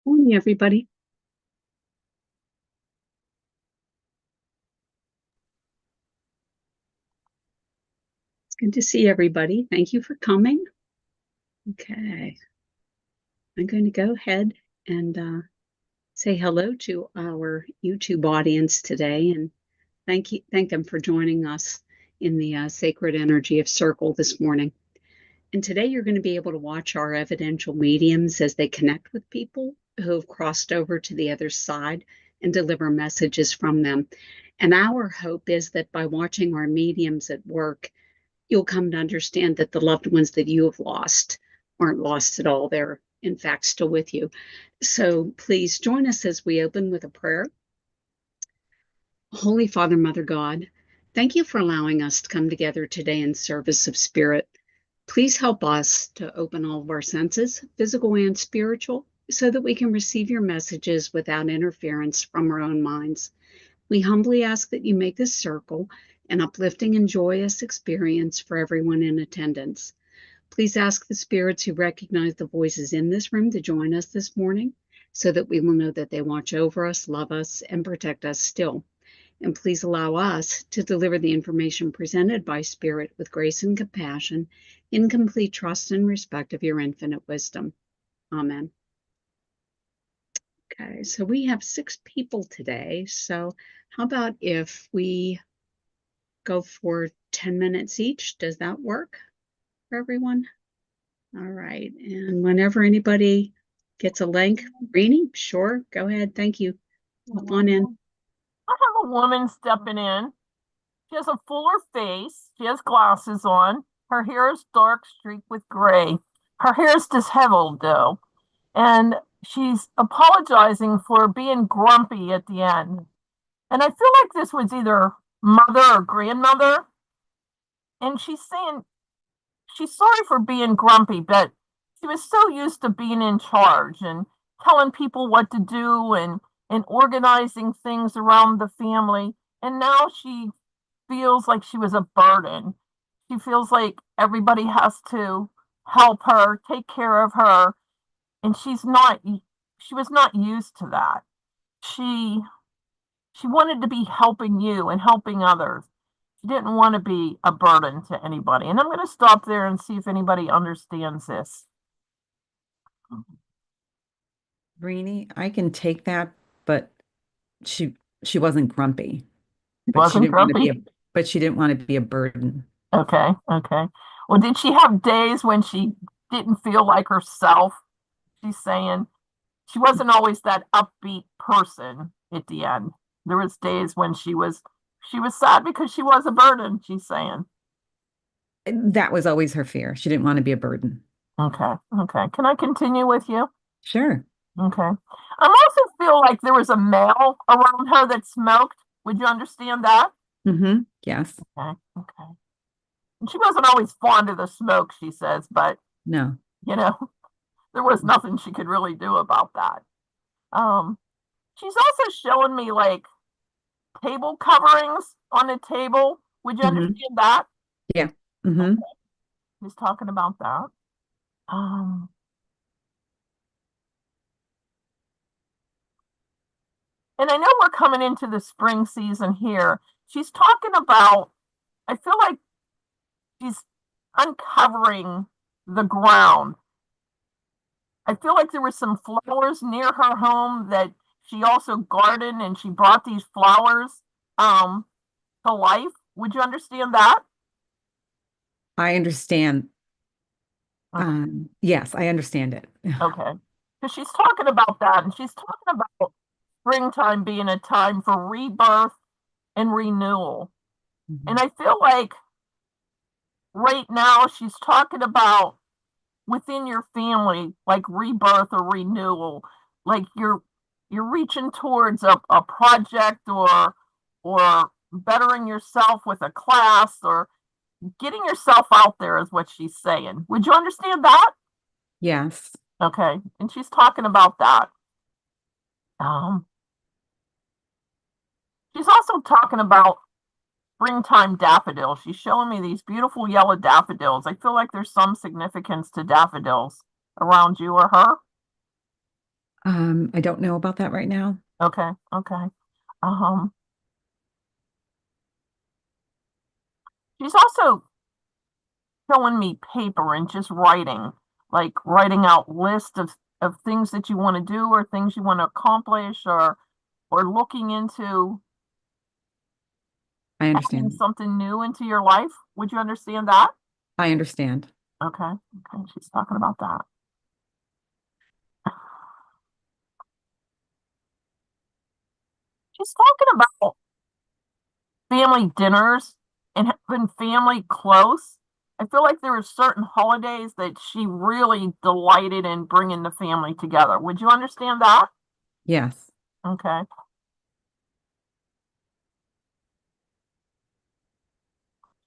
Morning, everybody. It's good to see everybody. Thank you for coming. Okay, I'm going to go ahead and say hello to our YouTube audience today, and thank them for joining us in the sacred energy of Circle this morning. And today you're going to be able to watch our evidential mediums as they connect with people who have crossed over to the other side and deliver messages from them. And our hope is that by watching our mediums at work, you'll come to understand that the loved ones that you have lost aren't lost at all. They're, in fact, still with you. So please join us as we open with a prayer. Holy Father, Mother God, thank you for allowing us to come together today in service of spirit. Please help us to open all of our senses, physical and spiritual, so that we can receive your messages without interference from our own minds. We humbly ask that you make this circle an uplifting and joyous experience for everyone in attendance. Please ask the spirits who recognize the voices in this room to join us this morning so that we will know that they watch over us, love us, and protect us still. And please allow us to deliver the information presented by Spirit with grace and compassion, in complete trust and respect of your infinite wisdom. Amen. Okay, so we have 6 people today. So how about if we go for 10 minutes each? Does that work for everyone? All right. And whenever anybody gets a link, Rene, sure, go ahead. Thank you. Hop on in. I have a woman stepping in. She has a fuller face. She has glasses on. Her hair is dark, streaked with gray. Her hair is disheveled, though. And she's apologizing for being grumpy at the end. And I feel like this was either mother or grandmother. And she's saying she's sorry for being grumpy, but she was so used to being in charge and telling people what to do and organizing things around the family. And now she feels like she was a burden. She feels like everybody has to help her, take care of her, and she was not used to that. She she wanted to be helping you and helping others. She didn't want to be a burden to anybody. And I'm going to stop there and see if anybody understands this. Rene, I can take that, but she she wasn't grumpy, but she Wasn't didn't want to be grumpy. she didn't want to be a burden. Okay, okay. Well, did she have days when she didn't feel like herself? She's saying she wasn't always that upbeat person at the end. There was days when she was sad because she was a burden, she's saying. That was always her fear. She didn't want to be a burden. Okay, okay. Can I continue with you? Sure. Okay. I also feel like there was a male around her that smoked. Would you understand that? Yes. Okay, okay. And she wasn't always fond of the smoke, she says, but No. you know, there was nothing she could really do about that. Um, she's also showing me like table coverings on a table. Would you understand that? Yeah. Okay. He's talking about that. Um, and I know we're coming into the spring season here. She's talking about, I feel like she's uncovering the ground. I feel like there were some flowers near her home that she also gardened and she brought these flowers to life. Would you understand that? I understand. Okay. Yes, I understand it. Okay. Because she's talking about that and she's talking about springtime being a time for rebirth and renewal. And I feel like right now she's talking about within your family, like rebirth or renewal, like you're reaching towards a project or bettering yourself with a class or getting yourself out there is what she's saying. Would you understand that? Yes. Okay. And she's talking about that. Um, she's also talking about springtime daffodils. She's showing me these beautiful yellow daffodils. I feel like there's some significance to daffodils around you or her. I don't know about that right now. Okay, okay. Um, she's also showing me paper and just writing, like writing out lists of things that you want to do or things you want to accomplish or looking into I adding understand. something new into your life. Would you understand that? I understand. Okay, okay, she's talking about that. She's talking about family dinners and having family close. I feel like there were certain holidays that she really delighted in bringing the family together. Would you understand that? Yes. Okay.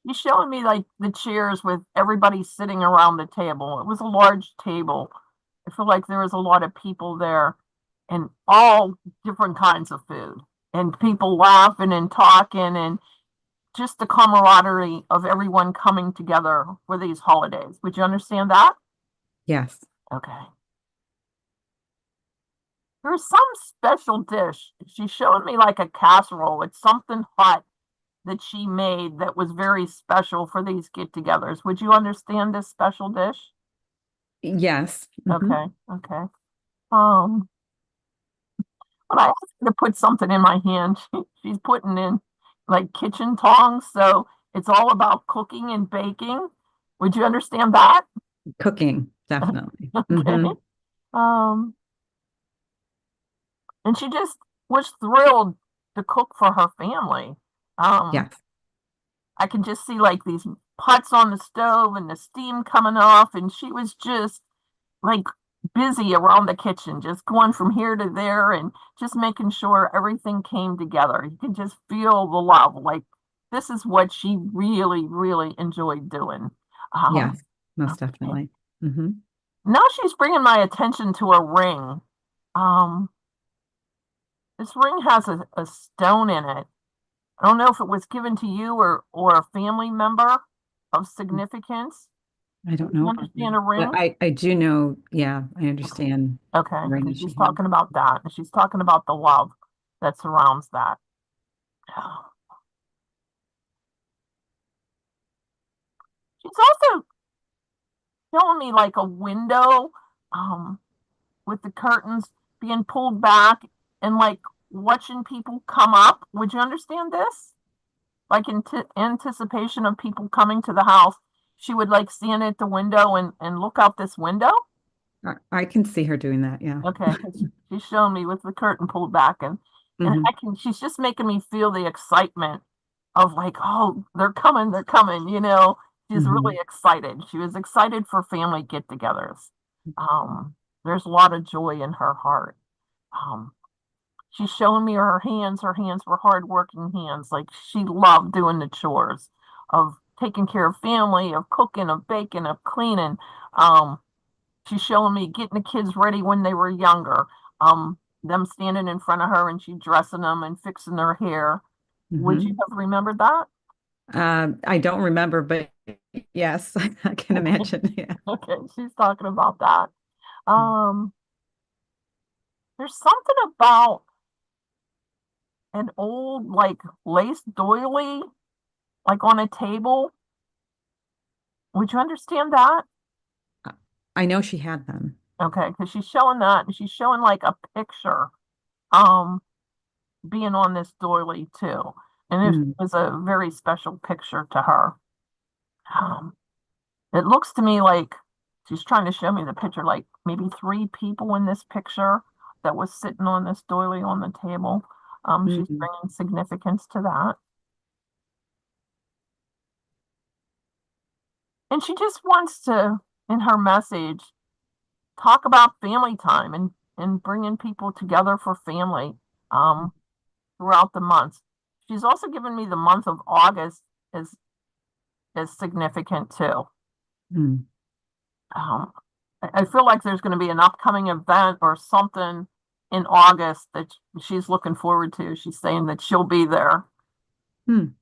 She's showing me like the chairs with everybody sitting around the table. It was a large table. I feel like there was a lot of people there and all different kinds of food and people laughing and talking and just the camaraderie of everyone coming together for these holidays. Would you understand that? Yes. Okay. There's some special dish. She's showing me like a casserole. It's something hot that she made that was very special for these get-togethers. Would you understand this special dish? Yes. Okay, okay. Um, when I asked her to put something in my hand, she's putting in like kitchen tongs, so it's all about cooking and baking. Would you understand that? Cooking, definitely. Okay. Um, and she just was thrilled to cook for her family. Yes. I can just see like these pots on the stove and the steam coming off, and she was just like busy around the kitchen, just going from here to there and just making sure everything came together. You can just feel the love. Like this is what she really, really enjoyed doing. Um, Yes. Most okay. definitely. Hmm. Now she's bringing my attention to a ring. Um, this ring has a stone in it. I don't know if it was given to you or a family member of significance. I Do don't you know about understand that, a but ring? I do know. Yeah, I Okay. understand Okay, the ring because that she she's had. talking about that, and she's talking about the love that surrounds that. She's also showing me like a window, um, with the curtains being pulled back and like watching people come up. Would you understand this? Like in anticipation of people coming to the house, she would like stand at the window and look out this window. I can see her doing that. Yeah. Okay, 'cause she's showing me with the curtain pulled back and Hmm. I can she's just making me feel the excitement of like, oh, they're coming, you know. She's really Hmm. excited. She was excited for family get-togethers. There's a lot of joy in her heart. Um, she's showing me her hands. Her hands were hard-working hands. Like she loved doing the chores of taking care of family, of cooking, of baking, of cleaning. Um, she's showing me getting the kids ready when they were younger. Them standing in front of her and she dressing them and fixing their hair. Would you Hmm. have remembered that? I don't remember, but yes, I can imagine. Yeah. Okay, she's talking about that. Um, there's something about an old like lace doily like on a table. Would you understand that? I I know she had them. Okay, because she's showing that and she's showing like a picture um being on this doily too. And it Mm. was a very special picture to her. Um, it looks to me like she's trying to show me the picture, like maybe three people in this picture that was sitting on this doily on the table. She's Mm. bringing significance to that. And she just wants to, in her message, talk about family time and bringing people together for family throughout the months. She's also given me the month of August as significant too. Mm. Um, I feel like there's going to be an upcoming event or something in August that she's looking forward to. She's saying that she'll be there. Mm.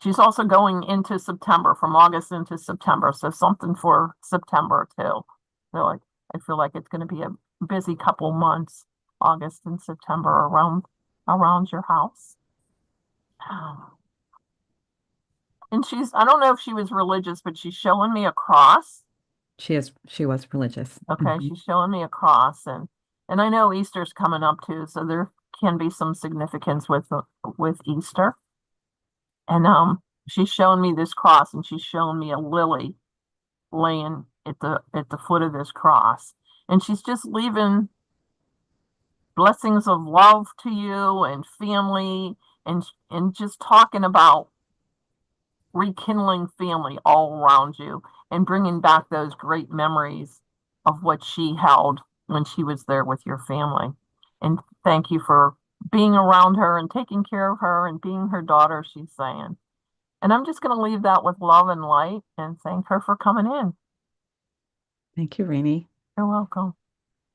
She's also going into September, from August into September, so something for September too. So like, I feel like it's going to be a busy couple months, August and September, around your house. And I don't know if she was religious, but she's showing me a cross. She was religious. Okay, Mhm. she's showing me a cross, and I know Easter's coming up too, so there can be some significance with Easter. And she's showing me this cross, and she's showing me a lily laying at the foot of this cross, and she's just leaving blessings of love to you and family, and just talking about rekindling family all around you and bringing back those great memories of what she held when she was there with your family. And thank you for being around her and taking care of her and being her daughter, she's saying. And I'm just going to leave that with love and light and thank her for coming in. Thank you, Rene. You're welcome.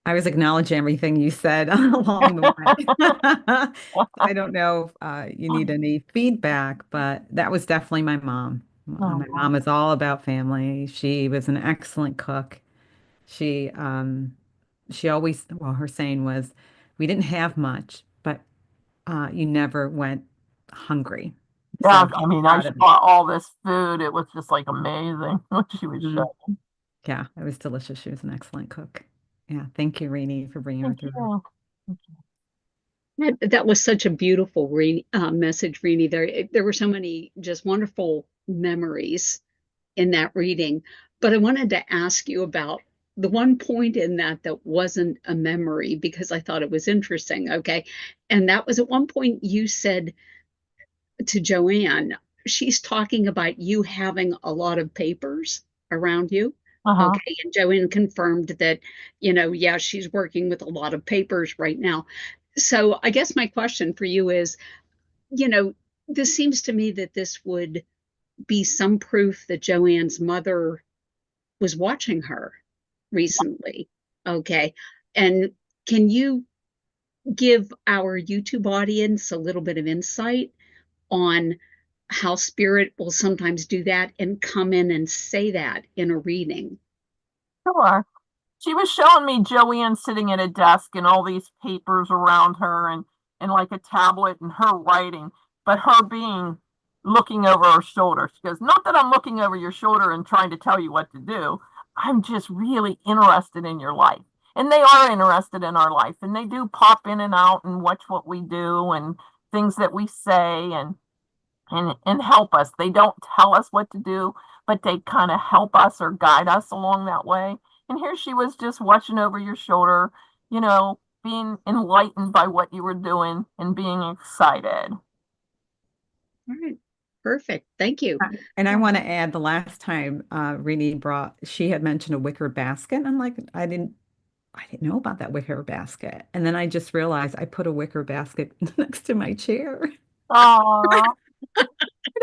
I was acknowledging everything you said along the way. I don't know if you need any feedback, but that was definitely my mom. My mom was all about family. She was an excellent cook. She always, well, her saying was, we didn't have much, but you never went hungry. Yeah, So I mean, I proud of me. saw all this food. It was just like amazing what she was Mhm. showing. Yeah, it was delicious. She was an excellent cook. Yeah, thank you, Rene, for bringing her Thank through. you. That was such a beautiful message, Rene. There were so many just wonderful memories in that reading. But I wanted to ask you about the one point in that wasn't a memory because I thought it was interesting. Okay. And that was at one point you said to JoAnn, she's talking about you having a lot of papers around you. Uh-huh. Okay. And JoAnn confirmed that, yeah, she's working with a lot of papers right now. So I guess my question for you is, you know, this seems to me that this would be some proof that JoAnn's mother was watching her recently. Okay. And can you give our YouTube audience a little bit of insight on how spirit will sometimes do that and come in and say that in a reading? Sure. She was showing me JoAnn sitting at a desk and all these papers around her and like a tablet and her writing, but her being looking over her shoulder. She goes, not that I'm looking over your shoulder and trying to tell you what to do. I'm just really interested in your life. And they are interested in our life, and they do pop in and out and watch what we do and things that we say and help us. They don't tell us what to do, but they kind of help us or guide us along that way. And here she was just watching over your shoulder, being enlightened by what you were doing and being excited. All right. Perfect. Thank you. And I want to add the last time Rene she had mentioned a wicker basket. I'm like, I didn't know about that wicker basket. And then I just realized I put a wicker basket next to my chair. Oh, And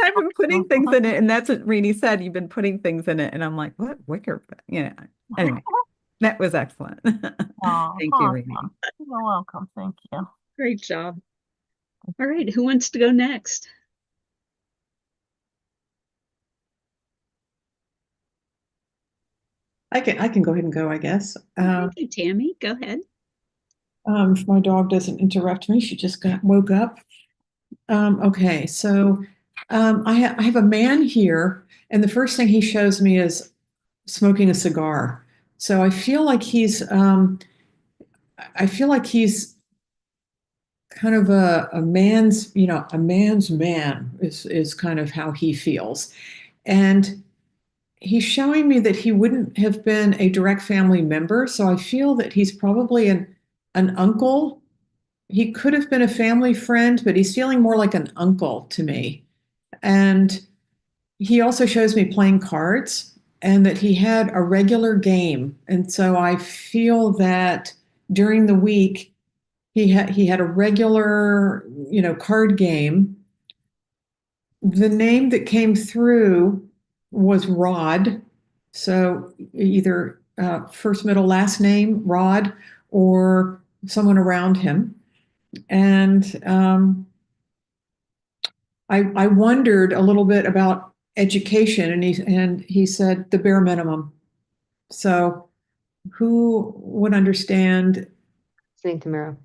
I've been putting things in it. And that's what Rene said. You've been putting things in it. And I'm like, what wicker? Anyway, that was excellent. Thank you, Rene. You're welcome. Thank you. Great job. All right. Who wants to go next? I can go ahead and go, I guess. Thank you, Tammy. Go ahead. If my dog doesn't interrupt me, she just woke up. Okay, so I have a man here, and the first thing he shows me is smoking a cigar. So I feel like he's kind of a man's, a man's man is kind of how he feels. And he's showing me that he wouldn't have been a direct family member. So I feel that he's probably an uncle. He could have been a family friend, but he's feeling more like an uncle to me. And he also shows me playing cards and that he had a regular game. And so I feel that during the week, he had a regular, card game. The name that came through was Rod. So either first, middle, last name, Rod, or someone around him. And I wondered a little bit about education, and he said the bare minimum. So Who would understand? Listening to Mira.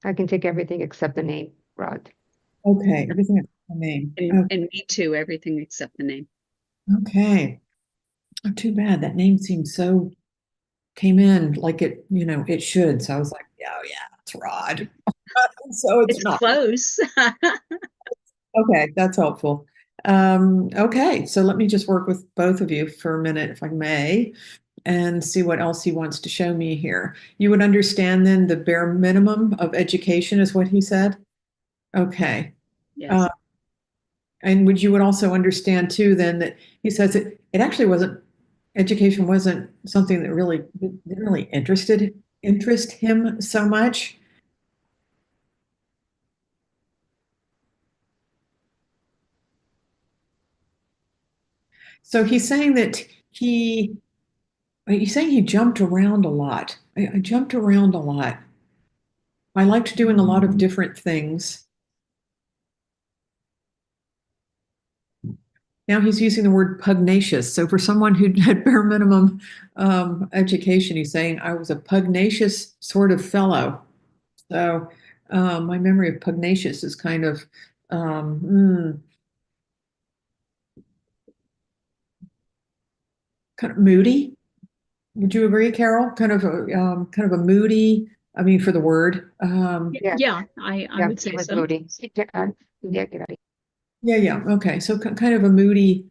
I can take everything except the name, Rod. Okay, everything except the name. And me too, everything except the name. Okay. Oh, too bad. That name seems so came in like it, it should. So I was like, oh yeah, it's Rod. So it's It's not. close. Okay, that's helpful. Okay, so let me just work with both of you for a minute, if I may, and see what else he wants to show me here. You would understand then the bare minimum of education is what he said? Okay. Yes. And you would also understand too then that he says it actually wasn't, education wasn't something that really didn't really interest him so much. So he's saying that he's saying he jumped around a lot. I jumped around a lot. I liked doing a lot of different things. Now he's using the word pugnacious. So for someone who had bare minimum education, he's saying I was a pugnacious sort of fellow. So my memory of pugnacious is kind of moody. Would you agree, Carol? Kind of a moody. I mean, for the word. Yeah. Yeah, I would he say was so. moody. Yeah. Okay. So kind of a moody,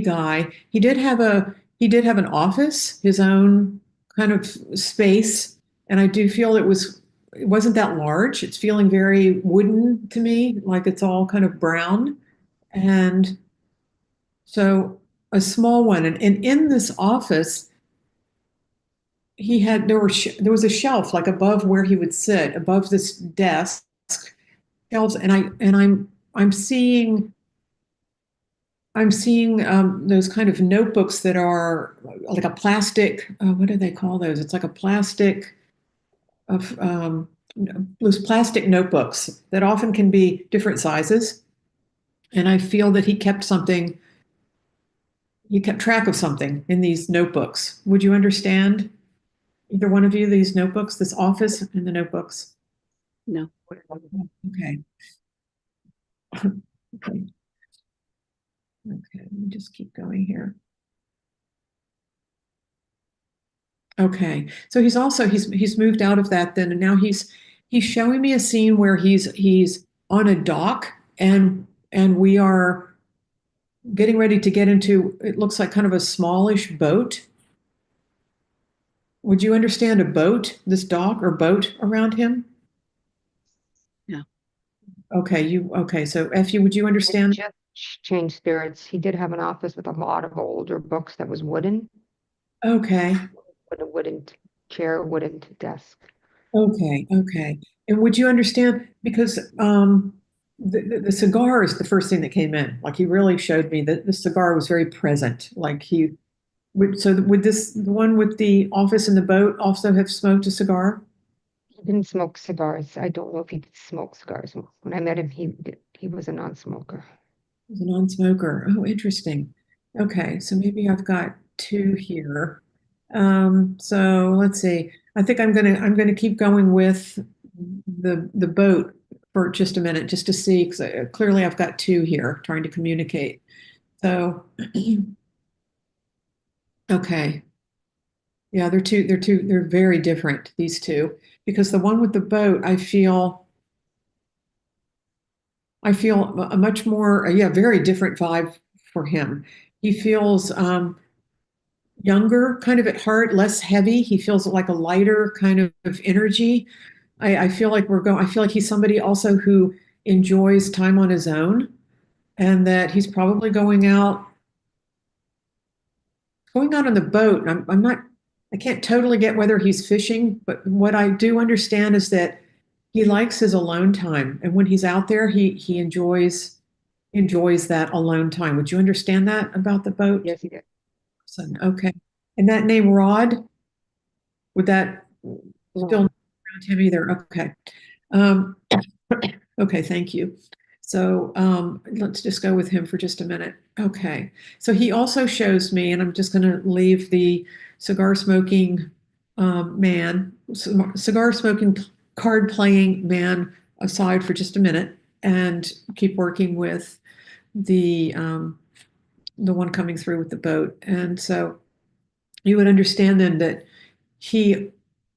guy. He did have an office, his own kind of space, and I do feel it wasn't that large. It's feeling very wooden to me, like it's all kind of brown, and so a small one. And in this office, there was a shelf like above where he would sit, above this desk shelves, and I'm seeing those kind of notebooks that are like a plastic. What do they call those? It's like a plastic of those plastic notebooks that often can be different sizes. And I feel that he kept something. He kept track of something in these notebooks. Would you understand, either one of you, these notebooks, this office and the notebooks? No. Okay. Okay. Okay, let me just keep going here. Okay, so he's moved out of that then, and now he's showing me a scene where he's on a dock, and we are getting ready to get into, it looks like kind of a smallish boat. Would you understand a boat, this dock or boat around him? No. Okay, so Effie, would you understand? Just changed spirits. He did have an office with a lot of older books that was wooden. Okay. With a wooden chair, wooden desk. Okay. And would you understand, because the cigar is the first thing that came in. Like he really showed me that the cigar was very present. Like would the one with the office and the boat also have smoked a cigar? He didn't smoke cigars. I don't know if he did smoke cigars. When I met him, he was a non-smoker. He's a non-smoker. Oh, interesting. Okay, so maybe I've got two here. So let's see. I think I'm gonna keep going with the boat for just a minute, just to see, because clearly I've got two here trying to communicate. So, okay, yeah, they're very different, these two, because the one with the boat, I feel a much more, yeah, very different vibe for him. He feels younger, kind of at heart, less heavy. He feels like a lighter kind of energy. I feel like I feel like he's somebody also who enjoys time on his own, and that he's probably going out on the boat. I can't totally get whether he's fishing, but what I do understand is that he likes his alone time. And when he's out there, he enjoys that alone time. Would you understand that about the boat? Yes, he did. So, okay. And that name Rod, would that still not around him either? Okay. Um, okay, thank you. So let's just go with him for just a minute. Okay. So he also shows me, and I'm just going to leave the cigar smoking man, cigar smoking, card playing man aside for just a minute, and keep working with the one coming through with the boat. And so you would understand then that he,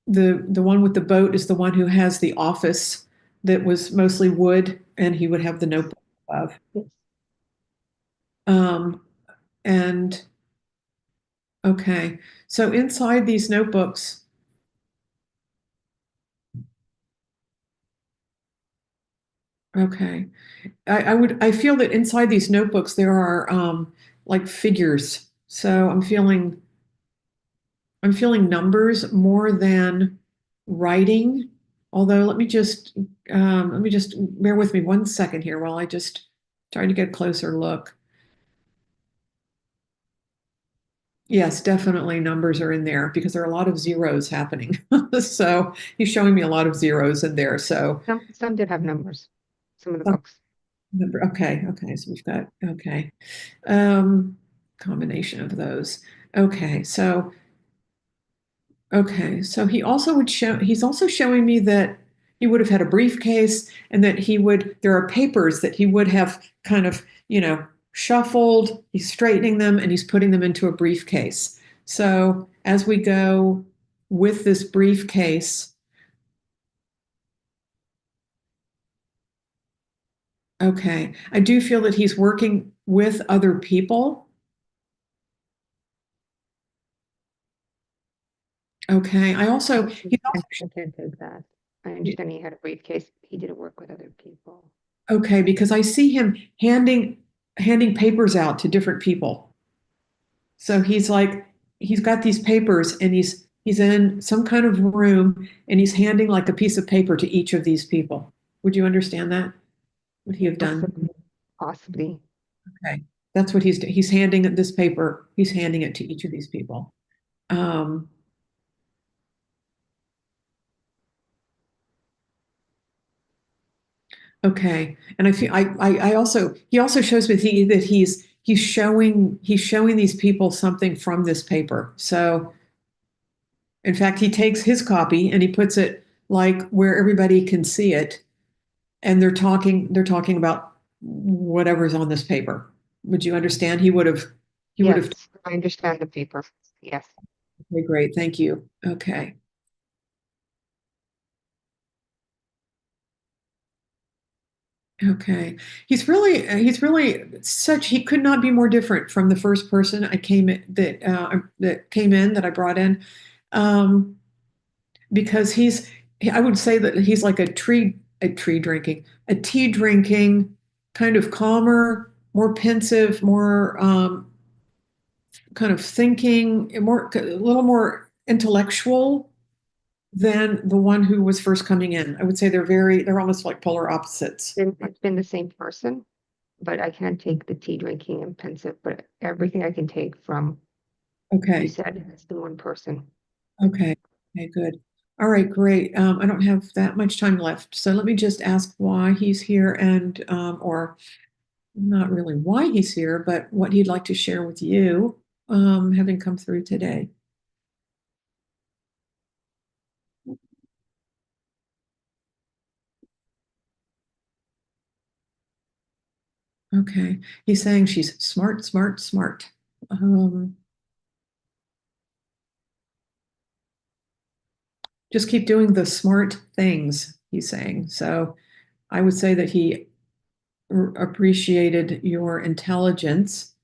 the one with the boat is the one who has the office that was mostly wood, and he would have the notebook above. Yes. Um, and okay, so inside these notebooks, okay, I feel that inside these notebooks there are like figures. So I'm feeling numbers more than writing. Although let me just bear with me 1 second here while I just try to get a closer look. Yes, definitely numbers are in there because there are a lot of zeros happening. So he's showing me a lot of zeros in there. So Some did have numbers, some of the some books. number, okay, so we've got combination of those. Okay, so he's also showing me that he would have had a briefcase and that there are papers that he would have kind of, shuffled, he's straightening them and he's putting them into a briefcase. So as we go with this briefcase, okay, I do feel that he's working with other people. Okay, I can't take that. I understand he had a briefcase. He didn't work with other people. okay, because I see him handing papers out to different people. So he's got these papers and he's in some kind of room and he's handing like a piece of paper to each of these people. Would you understand that? Would he have done? Possibly. Okay. That's what he's handing this paper, he's handing it to each of these people. Okay. And I feel I also he also shows me that he's showing these people something from this paper. So in fact, he takes his copy and he puts it like where everybody can see it, and they're talking about whatever's on this paper. Would you understand? He would have. Yes, I understand the paper. Yes. Okay, great, thank you. Okay. Okay. He's really such he could not be more different from the first person that came in that I brought in. Um, because I would say that he's like a tea drinking, kind of calmer, more pensive, more kind of thinking, a little more intellectual than the one who was first coming in. I would say they're almost like polar opposites. It's been the same person, but I can't take the tea drinking and pensive, but everything I can take from you Okay. said it's the one person. Okay. Okay, good. All right, great. I don't have that much time left. So let me just ask why he's here and or not really why he's here, but what he'd like to share with you, having come through today. Okay. He's saying she's smart, smart, smart. Just keep doing the smart things, he's saying. So I would say that he appreciated your intelligence.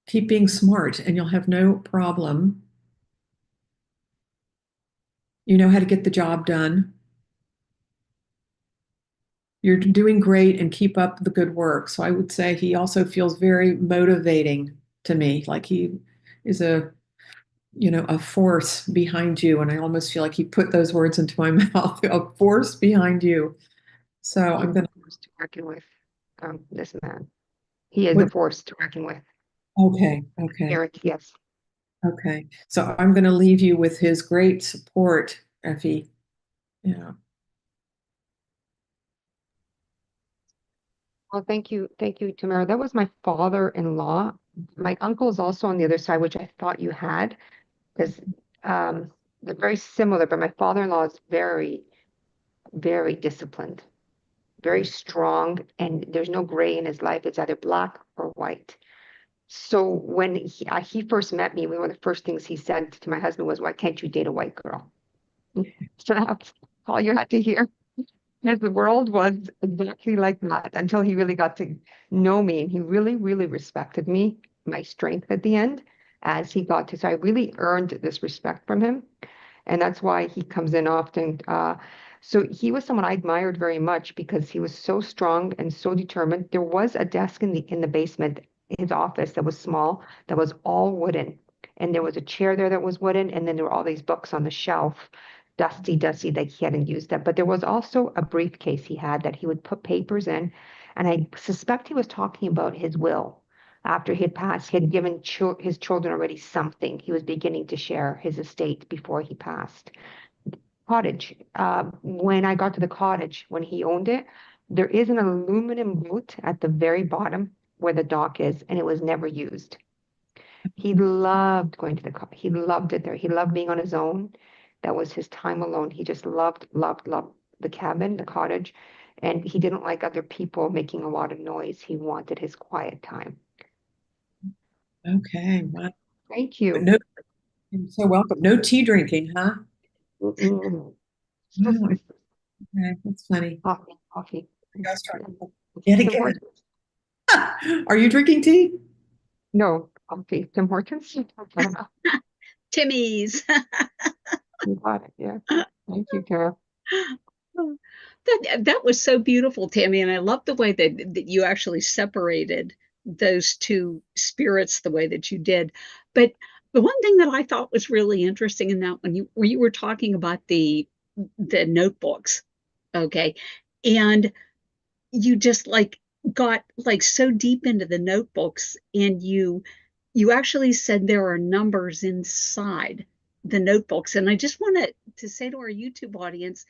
Keep being smart and you'll have no problem. You know how to get the job done. You're doing great and keep up the good work. So I would say he also feels very motivating to me, like he is a force behind you. And I almost feel like he put those words into my mouth, a force behind you. So I'm going to working with this man. He is a force to working with. Okay. Eric, yes. Okay. So I'm going to leave you with his great support, Effie. Yeah. Oh, thank you, Tamara. That was my father-in-law. My uncle is also on the other side, which I thought you had, because they're very similar, but my father-in-law is very, very disciplined, very strong, and there's no gray in his life. It's either black or white. So when he first met me, one of the first things he said to my husband was, "Why can't you date a white girl?" So that's all you had to hear. Because the world was exactly like that until he really got to know me. And he really, really respected me, my strength at the end, as he got to. So I really earned this respect from him. And that's why he comes in often. So he was someone I admired very much because he was so strong and so determined. There was a desk in the basement, his office, that was small, that was all wooden. And there was a chair there that was wooden, and then there were all these books on the shelf, dusty, dusty, that he hadn't used them. But there was also a briefcase he had that he would put papers in. And I suspect he was talking about his will. After he had passed, he had given his children already something. He was beginning to share his estate before he passed. Cottage. When I got to the cottage, when he owned it, there is an aluminum boat at the very bottom where the dock is, and it was never used. He loved going to the he loved it there. He loved being on his own. That was his time alone. He just loved, loved, loved the cabin, the cottage, and he didn't like other people making a lot of noise. He wanted his quiet time. Okay. Wow. Thank you. No, you're so welcome. No tea drinking, huh? Mm-mm. Wow. Okay, that's funny. Coffee, coffee. Guys trying to get Tim again. Hortons. Are you drinking tea? No, coffee. Tim Hortons. Timmy's. You got it. Yeah. Thank you, Tara. That was so beautiful, Tammy, and I love the way that you actually separated those two spirits the way that you did. But the one thing that I thought was really interesting in that when you were talking about the notebooks, okay, and you just like got like so deep into the notebooks, and you actually said there are numbers inside the notebooks, and I just wanted to say to our YouTube audience,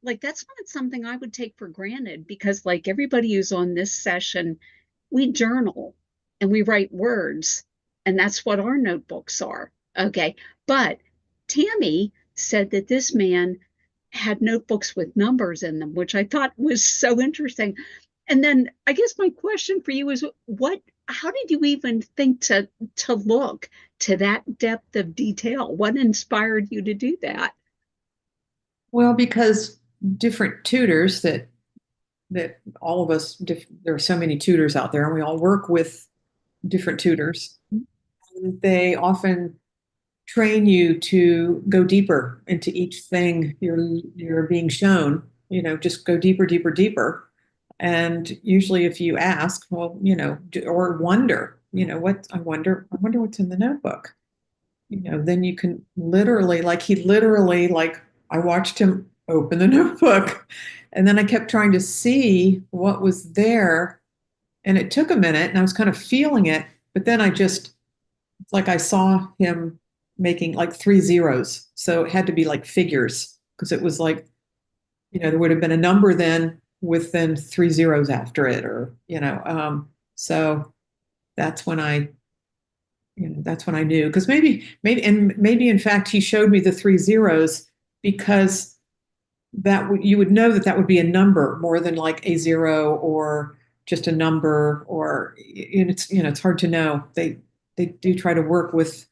like that's not something I would take for granted, because like everybody who's on this session, we journal and we write words, and that's what our notebooks are. Okay. But Tammy said that this man had notebooks with numbers in them, which I thought was so interesting. And then I guess my question for you is how did you even think to look to that depth of detail? What inspired you to do that? Well, because different tutors that all of us, there are so many tutors out there, and we all work with different tutors. And they often train you to go deeper into each thing you're being shown. Just go deeper, deeper, deeper. And usually, if you ask, well, or wonder, what I wonder what's in the notebook. Then you can literally, like I watched him open the notebook, and then I kept trying to see what was there, and it took a minute, and I was kind of feeling it, but then it's like I saw him making like 3 zeros, so it had to be like figures, because it was like, there would have been a number then with then 3 zeros after it, or so that's when I knew, because maybe in fact he showed me the 3 zeros because you would know that would be a number more than like a zero or just a number, or it's hard to know. They do try to work with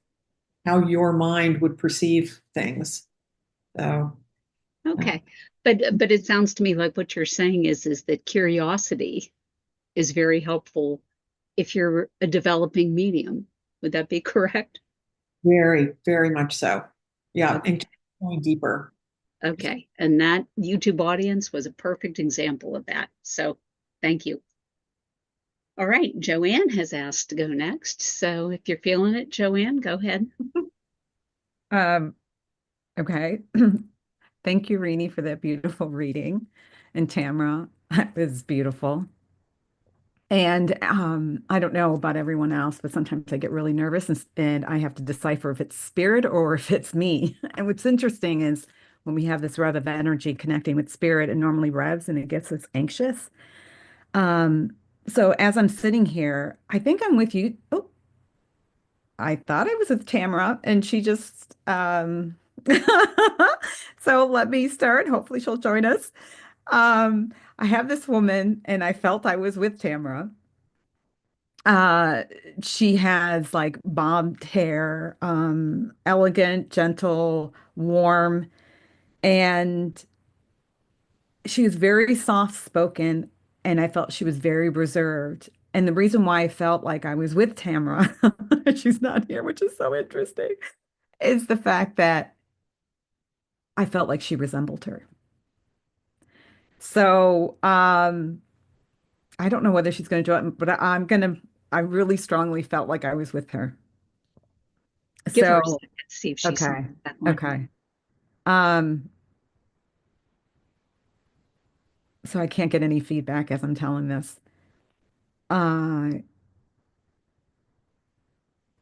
how your mind would perceive things. So Okay. But it sounds to me like what you're saying is that curiosity is very helpful if you're a developing medium. Would that be correct? very, very much so. Yeah, Okay. and going deeper. Okay. And that YouTube audience was a perfect example of that. So thank you. All right. JoAnn has asked to go next. So if you're feeling it, JoAnn, go ahead. Okay. Thank you, Rene, for that beautiful reading. And Tamara, that was beautiful. And I don't know about everyone else, but sometimes I get really nervous and I have to decipher if it's spirit or if it's me. And what's interesting is when we have this rev of energy connecting with spirit, it normally revs and it gets us anxious. So as I'm sitting here, I think I'm with you. Oh, I thought I was with Tamara and she just so let me start. Hopefully she'll join us. I have this woman and I felt I was with Tamara. Uh, she has like bobbed hair, elegant, gentle, warm, and she was very soft spoken, and I felt she was very reserved. And the reason why I felt like I was with Tamara, she's not here, which is so interesting, is the fact that I felt like she resembled her. So, I don't know whether she's going to join, but I really strongly felt like I was with her. Give her a So, second, see if she's okay. back on. Okay. Um, so I can't get any feedback as I'm telling this. Uh,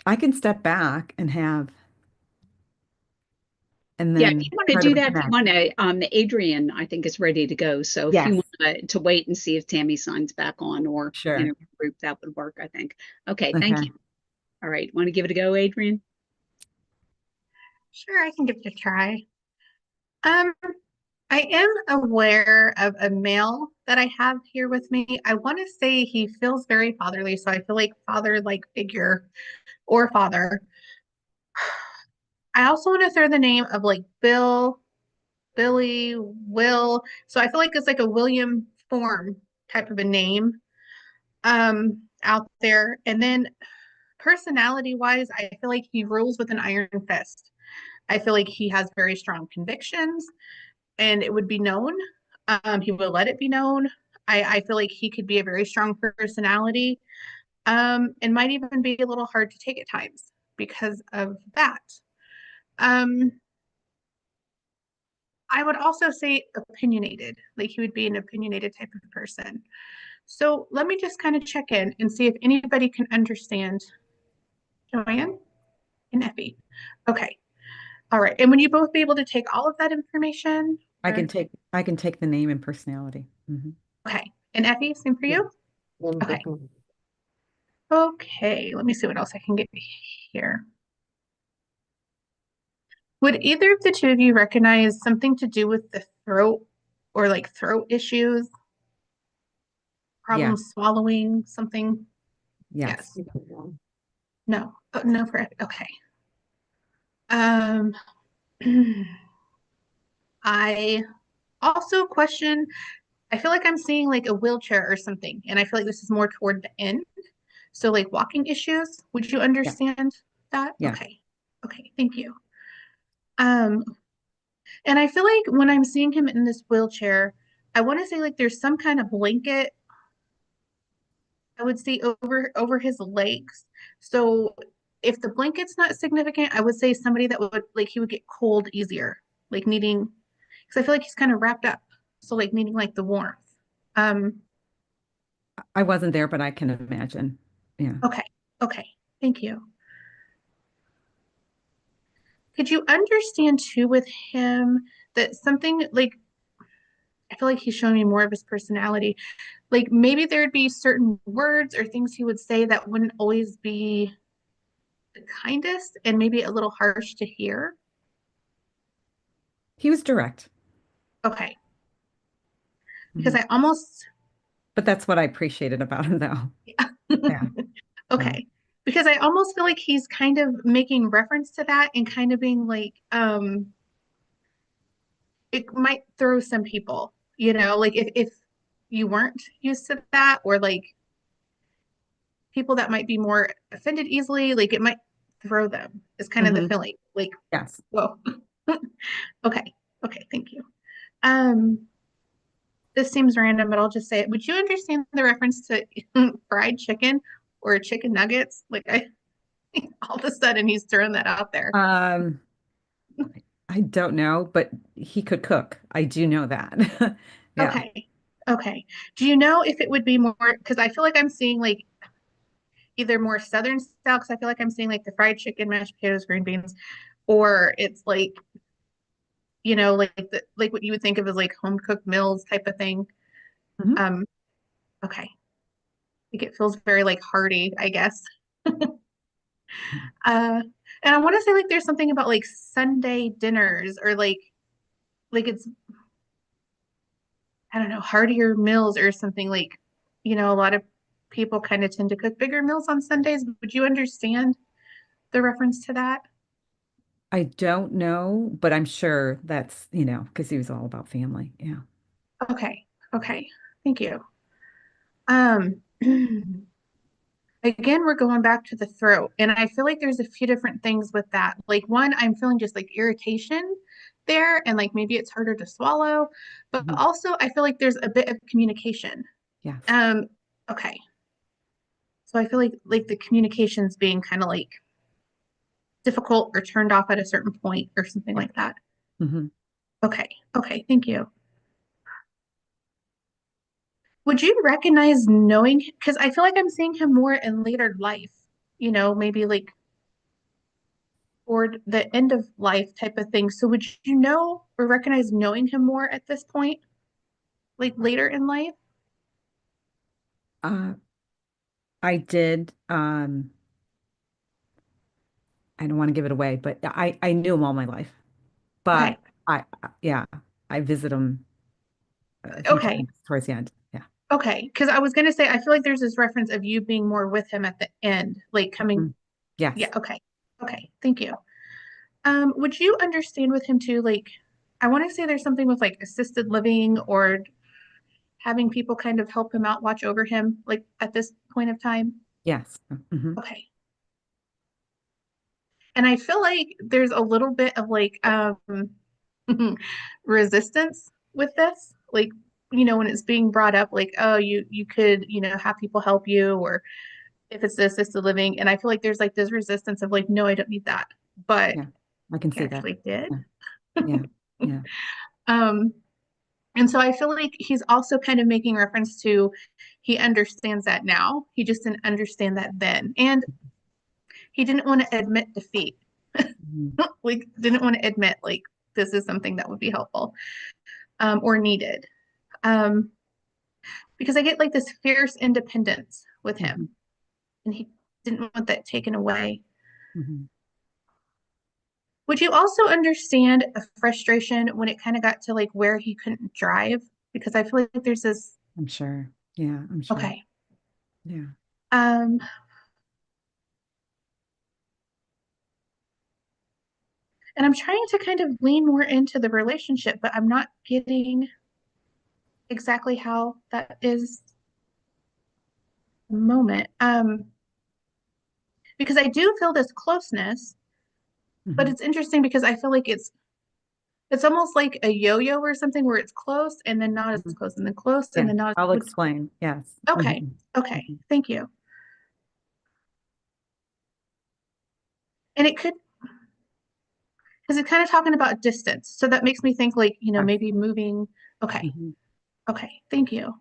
I can step back and Yeah, if then you want to try to do that, if you reconnect. want to, Adrian, I think is ready to go. So if you Yes, want to wait and see if Tammy signs back on or, sure. group, that would work, I think. Okay, thank Okay. you. All right, want to give it a go, Adrian? Sure, I can give it a try. Um, I am aware of a male that I have here with me. I want to say he feels very fatherly, so I feel like father-like figure or father. I also want to throw the name of like Bill, Billy, Will. So I feel like it's like a William form type of a name out there. And then personality wise, I feel like he rules with an iron fist. I feel like he has very strong convictions and it would be known. He will let it be known. I feel like he could be a very strong personality and might even be a little hard to take at times because of that. Um, I would also say opinionated, like he would be an opinionated type of person. So let me just kind of check in and see if anybody can understand JoAnn and Effie. Okay. All right. And would you both be able to take all of that information? Or I can take the name and personality. okay. And Effie, same for you? Then Okay. definitely. Okay. Let me see what else I can get here. Would either of the two of you recognize something to do with the throat or like throat issues, Yeah. problems swallowing, something? Yes. Yes. No. No for Effie. Okay. Um, I also question, I feel like I'm seeing like a wheelchair or something, and I feel like this is more toward the end. So like walking issues, would you Yeah. understand that? Yeah. Okay. Okay, thank you. Um, and I feel like when I'm seeing him in this wheelchair, I want to say like there's some kind of blanket I would see over his legs. So if the blanket's not significant, I would say somebody that would like he would get cold easier, like needing because I feel like he's kind of wrapped up. So like needing like the warmth. Um, I wasn't there, but I can imagine. Yeah. okay, okay, thank you. Could you understand too with him that something like I feel like he's showing me more of his personality. Like maybe there'd be certain words or things he would say that wouldn't always be the kindest and maybe a little harsh to hear. He was direct. Okay. Because Mhm. I almost But that's what I appreciated about him, though. Yeah. So, okay. Because I almost feel like he's kind of making reference to that and kind of being like, it might throw some people, like if you weren't used to that or like people that might be more offended easily, like it might throw them. Is kind of the mhm. feeling. Like, Yes. whoa. Okay. Okay, thank you. Um, this seems random, but I'll just say it. Would you understand the reference to fried chicken or chicken nuggets? Like I all of a sudden he's throwing that out there. Um, I don't know, but he could cook. I do know that. Yeah. Okay. Okay. Do you know if it would be more because I feel like I'm seeing like either more southern style because I feel like I'm seeing like the fried chicken, mashed potatoes, green beans, or it's like like what you would think of as like home cooked meals type of thing. Mhm. Um, okay. Like it feels very like hearty, I guess. Uh, and I want to say like there's something about like Sunday dinners or like it's I don't know, heartier meals or something like, a lot of people kind of tend to cook bigger meals on Sundays. Would you understand the reference to that? I don't know, but I'm sure that's, because he was all about family. Yeah. Okay. Okay. Thank you. Um, again, we're going back to the throat, and I feel like there's a few different things with that. Like one, I'm feeling just like irritation there, and like maybe it's harder to swallow, but Mhm. also I feel like there's a bit of communication. Yes. Um, okay. So I feel like the communication's being kind of like difficult or turned off at a certain point or something Yeah. like that. Hmm. Okay. Okay. Thank you. Would you recognize knowing, because I feel like I'm seeing him more in later life, maybe like toward the end of life type of thing. So would you know or recognize knowing him more at this point, like later in life? Uh, I did. I don't want to give it away, but I knew him all my life. But Okay. yeah, I visit him a few Okay. times towards the end. Yeah. Okay. Because I was going to say, I feel like there's this reference of you being more with him at the end, like coming. Mhm. Yes. Yeah. Okay. Okay. Thank you. Would you understand with him too? Like, I want to say there's something with like assisted living or having people kind of help him out, watch over him, like at this point of time. Yes. Hmm. Okay. And I feel like there's a little bit of like resistance with this. Like, when it's being brought up, like, oh, you could, have people help you, or if it's the assisted living. And I feel like there's like this resistance of like, no, I don't need that. But Yeah. I can he see that. actually did. Yeah. Yeah. Yeah. Um, and so I feel like he's also kind of making reference to he understands that now. He just didn't understand that then. And he didn't want to admit defeat. Mhm. Like didn't want to admit like this is something that would be helpful or needed. Um, because I get like this fierce independence with him, Mhm. and he didn't want that taken away. Mhm. Would you also understand a frustration when it kind of got to like where he couldn't drive? Because I feel like there's this. I'm sure. Yeah, I'm sure. Okay. Yeah. Um, and I'm trying to kind of lean more into the relationship, but I'm not getting exactly how that is the moment. Because I do feel this closeness, but Mhm. it's interesting because I feel like it's almost like a yo-yo or something where it's close and then not as Mhm. close and then close and Yeah, then not I'll as explain. Yes. okay. Mhm. Okay. Mhm. Thank you. And it could because it's kind of talking about distance. So that makes me think like, Yes. maybe moving. Okay. Mhm. Okay. Thank you.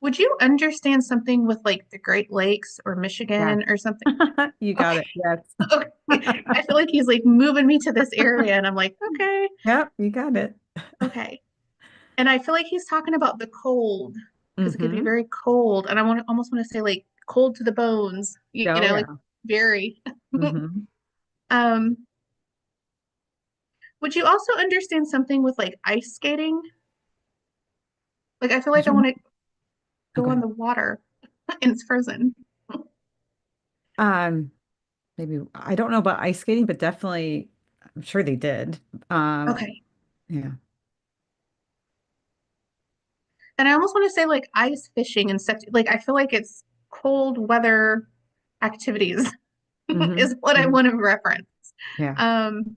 Would you understand something with like the Great Lakes or Yeah. Michigan or something? You got Okay. it. Yes. Okay. I feel like he's like moving me to this area and I'm like, okay. Yep, you got it. Okay. And I feel like he's talking about the cold because it could be Hmm. very cold. And I almost want to say like cold to the bones, Oh, like yeah. very. Hmm. Um, would you also understand something with like ice skating? Like I feel I like I don't want know. to go on Okay. the water and it's frozen. Um, Maybe I don't know about ice skating, but definitely I'm sure they did. Um, Okay. yeah. And I almost want to say like ice fishing and stuff. Like I feel like it's cold weather activities Hmm. is what I Hmm. want to reference. Yeah. Um,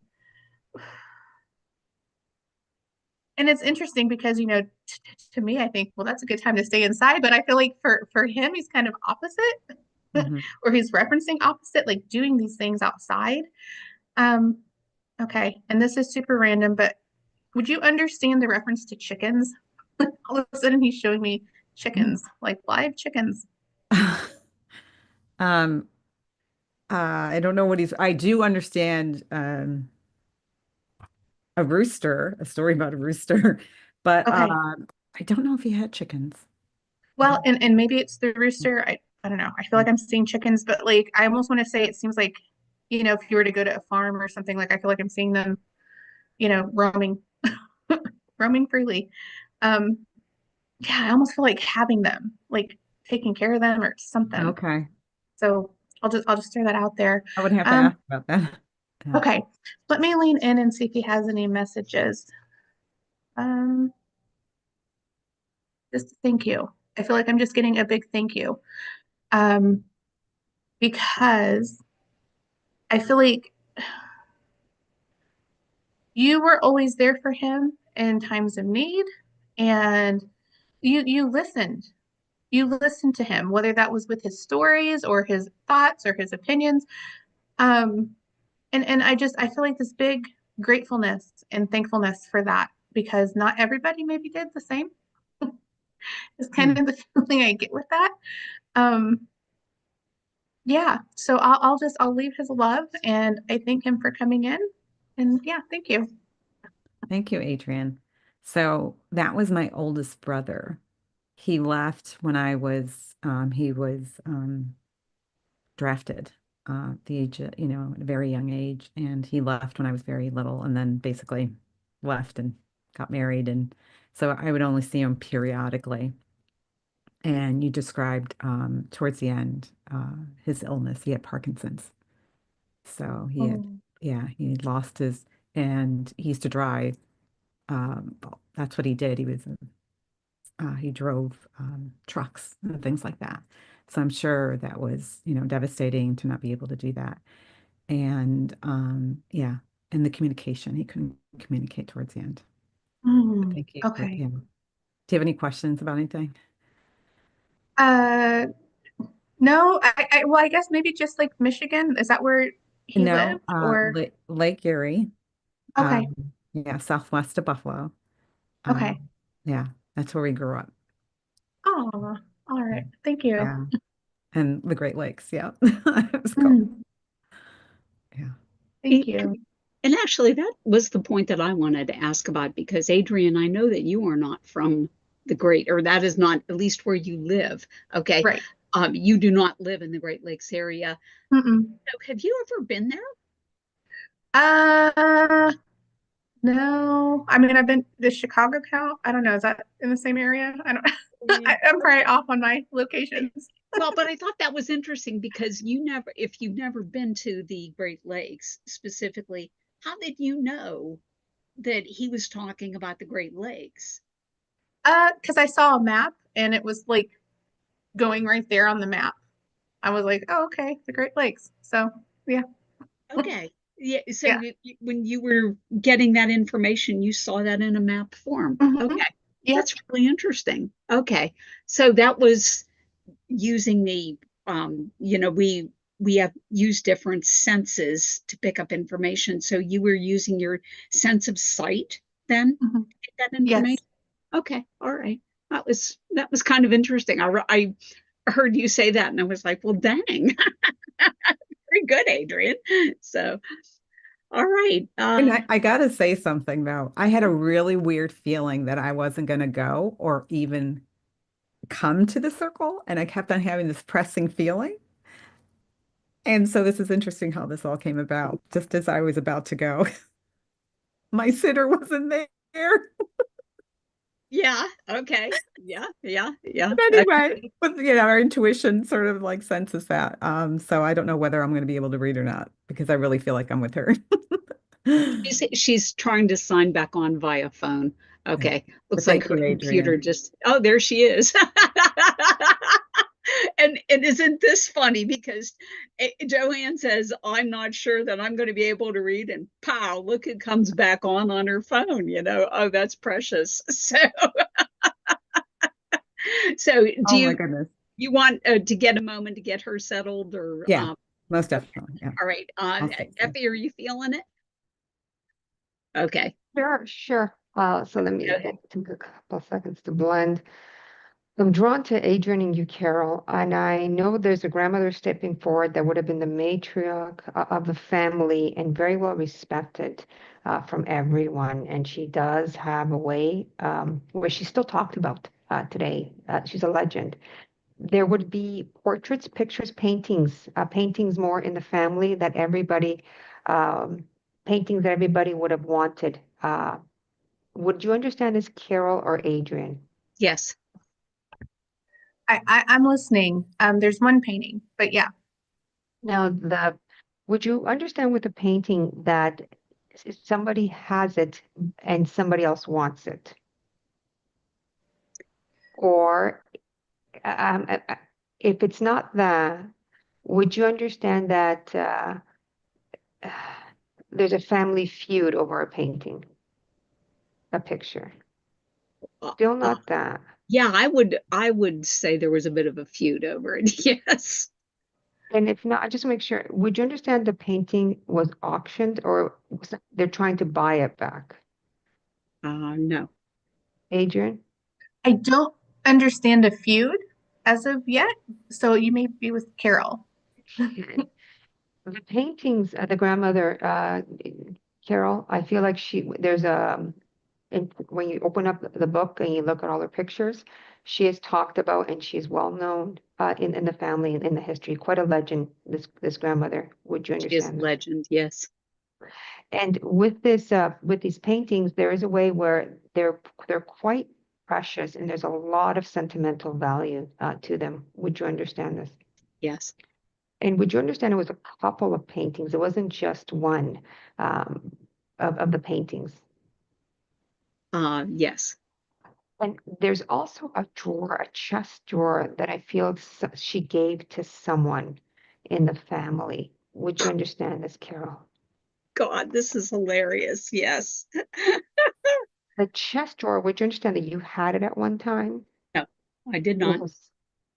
and it's interesting because to me I think well that's a good time to stay inside, but I feel like for him he's kind of opposite, Hmm. or he's referencing opposite, like doing these things outside. Um, okay, and this is super random, but would you understand the reference to chickens? All of a sudden he's showing me chickens, like live chickens. Um, I don't know what I do understand a rooster, a story about a rooster, but Okay. I don't know if he had chickens. Well, and maybe it's the rooster. I don't know. I feel like I'm seeing chickens, but like I almost want to say it seems like, if you were to go to a farm or something, like I feel like I'm seeing them, roaming roaming freely. Um, yeah, I almost feel like having them, like taking care of them or something. Okay. So I'll just throw that out there. I would have to Um, ask about that. Yeah. okay. Let me lean in and see if he has any messages. Um, just thank you. I feel like I'm just getting a big thank you. Um, because I feel like you were always there for him in times of need, and you listened. You listened to him, whether that was with his stories or his thoughts or his opinions. Um, and I feel like this big gratefulness and thankfulness for that, because not everybody maybe did the same. Is kind Hmm. of the feeling I get with that. Um, yeah, so I'll leave his love, and I thank him for coming in. And yeah, thank you. Thank you, Adrianne. So that was my oldest brother. He left when he was drafted at the age of, at a very young age. And he left when I was very little and then basically left and got married. And so I would only see him periodically. And you described towards the end his illness. He had Parkinson's. So Oh. he lost and he used to drive. That's what he did. He drove trucks and things like that. So I'm sure that was, devastating to not be able to do that. And and the communication, he couldn't communicate towards the end. Thank you. Okay. Yeah. Do you have any questions about anything? Uh, no, well, I guess maybe just like Michigan. Is that where he No, lived? Or Lake Erie, okay, southwest of Buffalo. okay. Um, yeah, that's where we grew up. Oh, all right. Thank you. Yeah. And the Great Lakes. Yeah. It was cool. Mm, Yeah. thank you. And actually, that was the point that I wanted to ask about because Adrian, I know that you are not from the Great, or that is not at least where you live. Okay. Right. You do not live in the Great Lakes area. Mm-mm. So have you ever been there? Uh, no. I mean, I've been the Chicago count. I don't know. Is that in the same area? I don't. I'm probably off on my locations. Well, but I thought that was interesting because if you've never been to the Great Lakes specifically, how did you know that he was talking about the Great Lakes? Because I saw a map and it was like going right there on the map. I was like, oh, okay, the Great Lakes. So yeah, Okay. Yeah. So yeah. when you were getting that information, you saw that in a map form. Mhm. Okay. Yep. That's really interesting. Okay. So that was using we have used different senses to pick up information. So you were using your sense of sight then Mhm. to get that Yes. information? Okay. All right. That was kind of interesting. I heard you say that and I was like, well, dang. Very good, Adrian. So, all right. And I got to say something though. I had a really weird feeling that I wasn't going to go or even come to the circle. And I kept on having this pressing feeling. And so this is interesting how this all came about. Just as I was about to go, my sitter wasn't there. Yeah. Okay. Yeah. Yeah. Yeah. But anyway, but our intuition sort of like senses that. So I don't know whether I'm going to be able to read or not because I really feel like I'm with her. She's trying to sign back on via phone. Yeah. Okay. But Looks like thank her you, computer Adrianne. just, oh, there she is. And isn't this funny because JoAnn says, I'm not sure that I'm going to be able to read, and pow, look, it comes back on her phone, Oh, that's precious. So do Oh my you goodness. you want to get a moment to get her settled or Yeah, most definitely. Yeah, all right. I'll say so. Effie, are you feeling it? Okay. Sure, sure. So let me take a couple of seconds to blend. I'm drawn to Adrian and you, Carol, and I know there's a grandmother stepping forward that would have been the matriarch of the family and very well respected from everyone. And she does have a way where she's still talked about today. She's a legend. There would be portraits, pictures, paintings, paintings more in the family that everybody, paintings that everybody would have wanted. Would you understand as Carol or Adrianne? Yes. I'm listening. There's one painting, but yeah. Now, would you understand with the painting that somebody has it and somebody else wants it? Or if it's not that, would you understand that there's a family feud over a painting, a picture? Still not that. Yeah, I would say there was a bit of a feud over it. Yes. And if not, I just make sure, would you understand the painting was auctioned or they're trying to buy it back? No. Adrianne? I don't understand a feud as of yet, so you may be with Carol. The paintings, the grandmother, Carol, I feel like there's when you open up the book and you look at all her pictures, she is talked about and she's well known in the family and in the history. Quite a legend, this grandmother. Would you She is a understand that? legend, yes. And with these paintings, there is a way where they're quite precious and there's a lot of sentimental value to them. Would you understand this? Yes. And would you understand it was a couple of paintings? It wasn't just one of the paintings. Yes. And there's also a drawer, a chest drawer that I feel she gave to someone in the family. Would you understand this, Carol? God, this is hilarious. Yes. The chest drawer, would you understand that you had it at one time? No, I did not. Yes.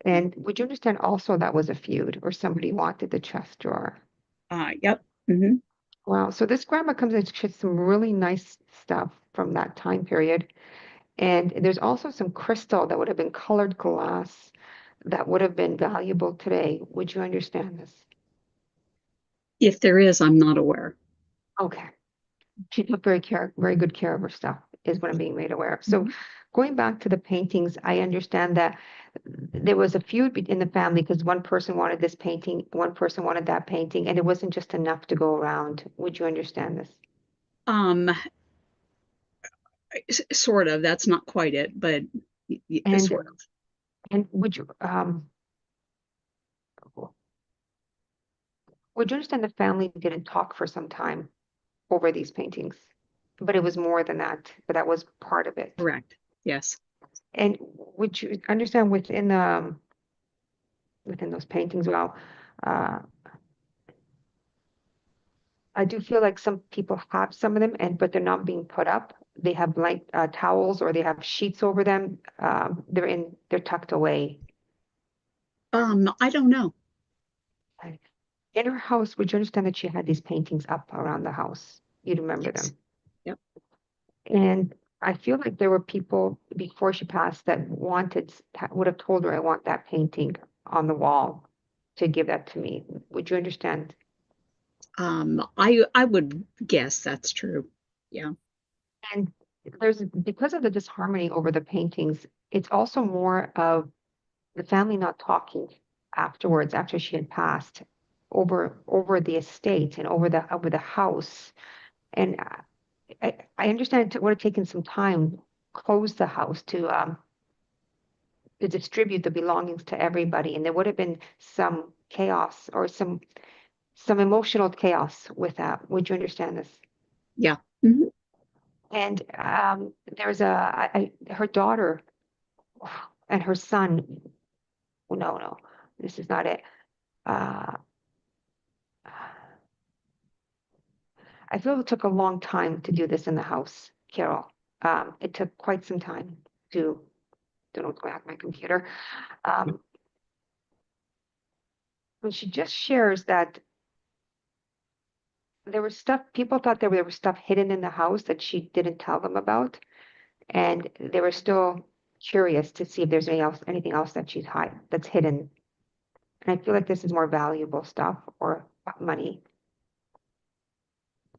And would you understand also that was a feud or somebody wanted the chest drawer? Yep. Mm-hmm. Wow. So this grandma comes in, she has some really nice stuff from that time period. And there's also some crystal that would have been colored glass that would have been valuable today. Would you understand this? If there is, I'm not aware. Okay. She took very good care of her stuff, is what I'm being made aware of. So going back to the paintings, I understand that there was a feud in the family because one person wanted this painting, one person wanted that painting, and it wasn't just enough to go around. Would you understand this? Sort of. That's not quite it, but And sort of. and would you understand the family didn't talk for some time over these paintings? But it was more than that, but that was part of it. Correct. Yes. And would you understand within those paintings, well, I do feel like some people have some of them, but they're not being put up. They have blank towels or they have sheets over them. They're tucked away. I don't know. In her house, would you understand that she had these paintings up around the house? You'd remember Yes. them. Yep. And I feel like there were people before she passed that would have told her, I want that painting on the wall to give that to me. Would you understand? I would guess that's true. Yeah. And because of the disharmony over the paintings, it's also more of the family not talking afterwards, after she had passed, over the estate and over the house. And I understand it would have taken some time, close the house to distribute the belongings to everybody, and there would have been some chaos or some emotional chaos with that. Would you understand this? Yeah. Mm-hmm. And there's her daughter and her son. No, this is not it. I feel it took a long time to do this in the house, Carol. It took quite some time to, don't know what's going on with my computer. But she just shares that there was stuff, people thought there was stuff hidden in the house that she didn't tell them about. And they were still curious to see if there's anything else that's hidden. And I feel like this is more valuable stuff or money.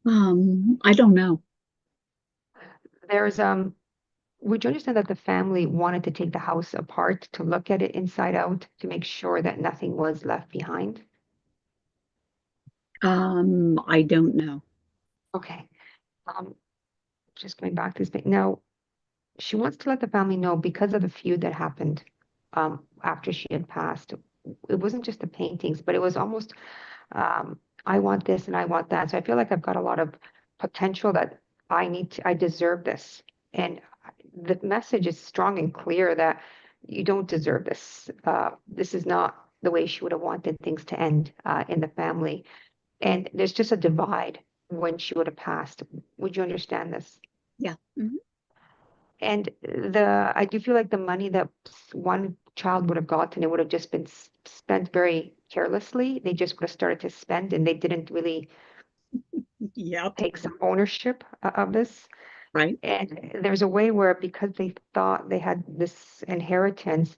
I don't know. There's would you understand that the family wanted to take the house apart to look at it inside out to make sure that nothing was left behind? I don't know. Okay. Just going back to this thing. Now, she wants to let the family know because of the feud that happened after she had passed. It wasn't just the paintings, but it was almost I want this and I want that. So I feel like I've got a lot of potential that I deserve this. And the message is strong and clear that you don't deserve this. This is not the way she would have wanted things to end in the family. And there's just a divide when she would have passed. Would you understand this? Yeah. Mhm. And I do feel like the money that one child would have gotten, it would have just been spent very carelessly. They just would have started to spend and they didn't really Yep. take some ownership of this. Right. And there's a way where because they thought they had this inheritance,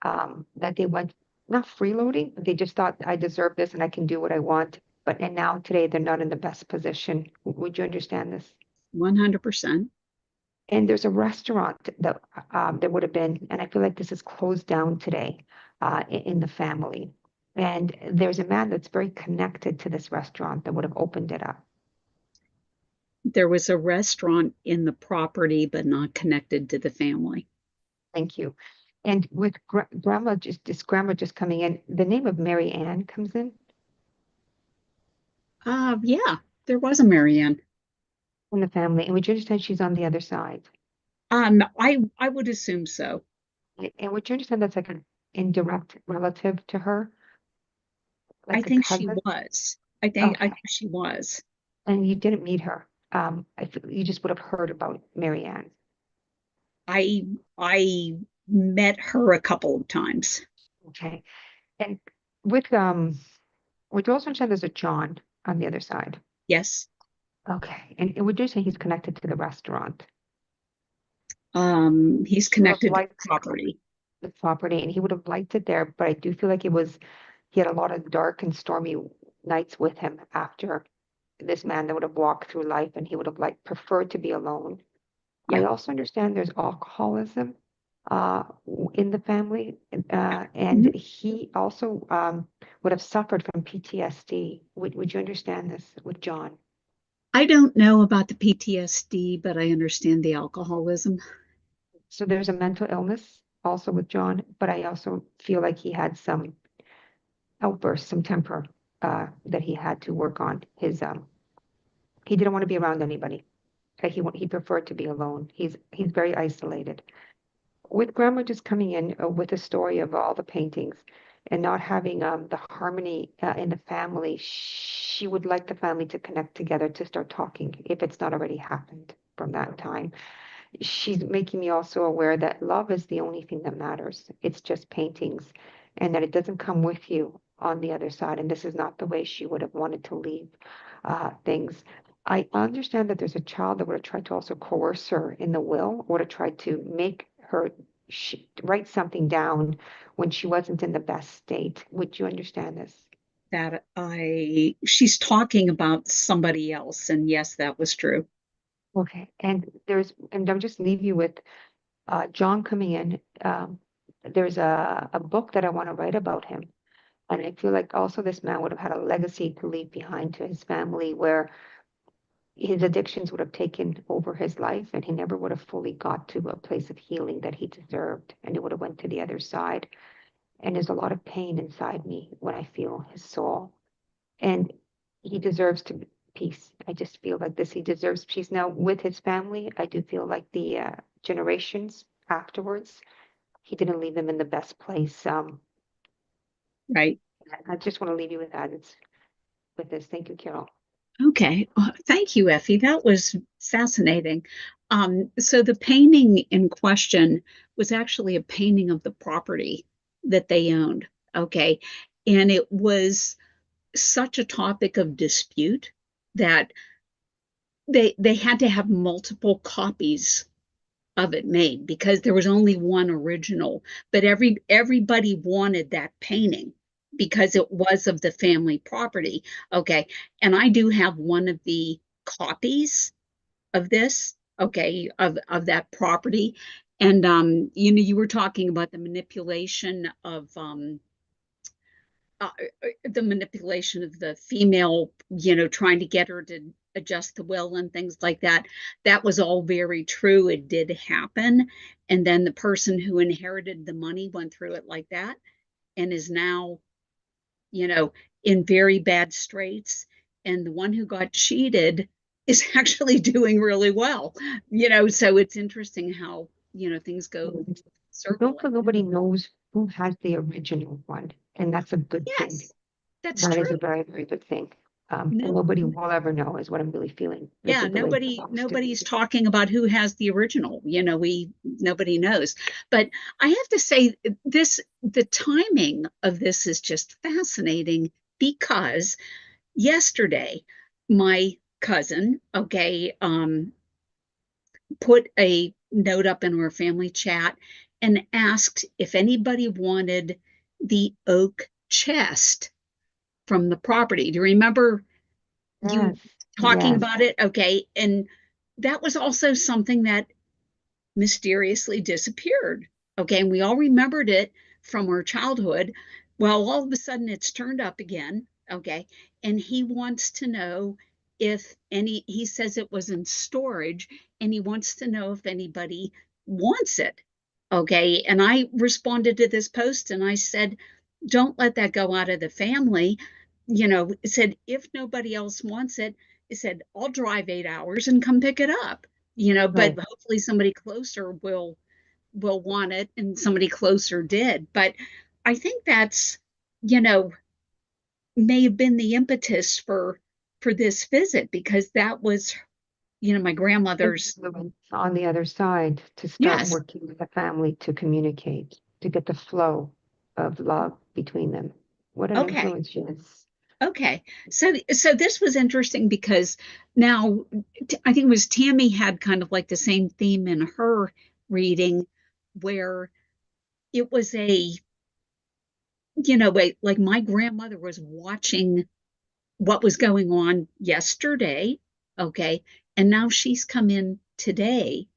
that they went not freeloading, but they just thought I deserve this and I can do what I want. And now today they're not in the best position. Would you understand this? 100%. And there's a restaurant that there would have been, and I feel like this is closed down today in the family. And there's a man that's very connected to this restaurant that would have opened it up. There was a restaurant in the property, but not connected to the family. Thank you. And with grandma just coming in, the name of Mary Ann comes in Yeah, there was a Marianne. the family. And would you understand she's on the other side? I would assume so. And would you understand that's like an indirect relative to her? I Like a think she cousin? was. I think Okay. she was. And you didn't meet her. You just would have heard about Mary Ann. I met her a couple of times. Okay. And with would you also understand there's a John on the other side? Yes. Okay. And would you say he's connected to the restaurant? He's He would have connected to liked the property. the property and he would have liked it there, but I do feel like he had a lot of dark and stormy nights with him after this man that would have walked through life and he would have preferred to be alone. I Yeah. also understand there's alcoholism in the family, and Mhm. he also would have suffered from PTSD. Would you understand this with John? I don't know about the PTSD, but I understand the alcoholism. So there's a mental illness also with John, but I also feel like he had some outbursts, some temper that he had to work on. He didn't want to be around anybody. He preferred to be alone. He's very isolated. With grandma just coming in with a story of all the paintings and not having the harmony in the family, she would like the family to connect together to start talking if it's not already happened from that time. She's making me also aware that love is the only thing that matters. It's just paintings and that it doesn't come with you on the other side. And this is not the way she would have wanted to leave things. I understand that there's a child that would have tried to also coerce her in the will, would have tried to make her write something down when she wasn't in the best state. Would you understand this? She's talking about somebody else, and yes, that was true. Okay. And I'll just leave you with John coming in. There's a book that I want to write about him. And I feel like also this man would have had a legacy to leave behind to his family where his addictions would have taken over his life and he never would have fully got to a place of healing that he deserved. And it would have went to the other side. And there's a lot of pain inside me when I feel his soul. And he deserves to peace. I just feel like this. He deserves peace. Now with his family, I do feel like the generations afterwards, he didn't leave them in the best place. Right. I just want to leave you with that. With this. Thank you, Carol. Okay. Thank you, Effie. That was fascinating. So the painting in question was actually a painting of the property that they owned. Okay. And it was such a topic of dispute that they had to have multiple copies of it made because there was only one original, but everybody wanted that painting because it was of the family property. Okay. And I do have one of the copies of this okay, of that property. And you were talking about uh, the manipulation of the female, trying to get her to adjust the will and things like that. That was all very true. It did happen. And then the person who inherited the money went through it like that and is now, you know, in very bad straits. And the one who got cheated is actually doing really well, so it's interesting how, things go I don't circling. think nobody knows who has the original one, and that's a good thing. Yes, that's That true. is a very, very good thing. And No, nobody will ever know is what I'm really feeling. This yeah, is the way it's supposed to be. nobody's talking about who has the original. Nobody knows. But I have to say the timing of this is just fascinating because yesterday my cousin, okay, put a note up in our family chat and asked if anybody wanted the oak chest from the property. Do you remember you Yes, talking yes, about it? Okay. And that was also something that mysteriously disappeared. Okay. And we all remembered it from our childhood. Well, all of a sudden it's turned up again. Okay. And he wants to know he says it was in storage and he wants to know if anybody wants it. Okay. And I responded to this post and I said, don't let that go out of the family. It said, if nobody else wants it, it said, I'll drive 8 hours and come pick it up, but right. hopefully somebody closer will want it and somebody closer did. But I think that's, you know, may have been the impetus for this visit because that was, my grandmother's. Influence on the other side to start Yes. working with the family to communicate, to get the flow of love between them. What an Okay. influence she is. Okay. So this was interesting because now I think it was Tammy had kind of like the same theme in her reading where it was like my grandmother was watching what was going on yesterday, okay? And now she's come in today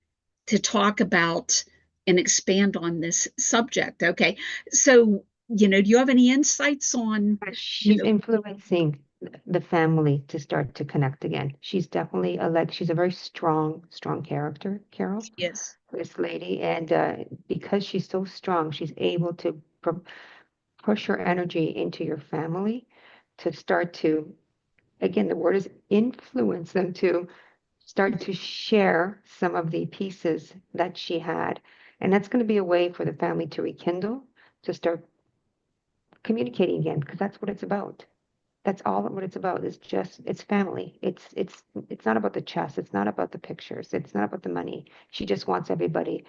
to talk about and expand on this subject, okay? So, do you have any insights on, She's influencing the family to start to connect again. She's definitely she's a very strong, strong character, Carol, yes, this lady. And because she's so strong, she's able to push her energy into your family to start to, again, the word is influence them to start to share some of the pieces that she had. And that's going to be a way for the family to rekindle, to start communicating again, because that's what it's about. That's all what it's about. It's family. It's not about the chess. It's not about the pictures. It's not about the money. She just wants everybody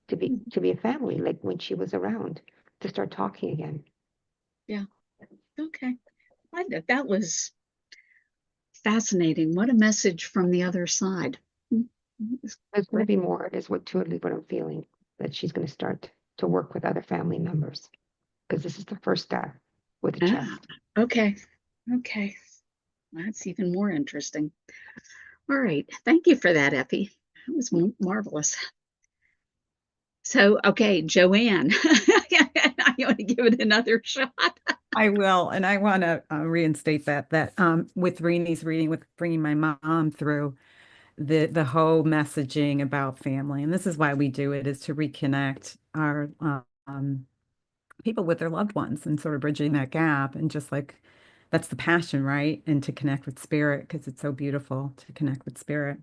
to be a family, like when she was around, to start talking again. yeah, okay. That was fascinating. What a message from the other side. There's going to be more, is what I'm feeling, that she's going to start to work with other family members, because this is the first step with the Ah, chest. okay. Okay. That's even more interesting. All right. Thank you for that, Effie. That was marvelous. So, okay, JoAnn, I want to give it another shot. I will, and I want to reinstate that with Rene's reading, with bringing my mom through the whole messaging about family, and this is why we do it, is to reconnect our people with their loved ones and sort of bridging that gap, and just like that's the passion, right? And to connect with spirit because it's so beautiful to connect with spirit.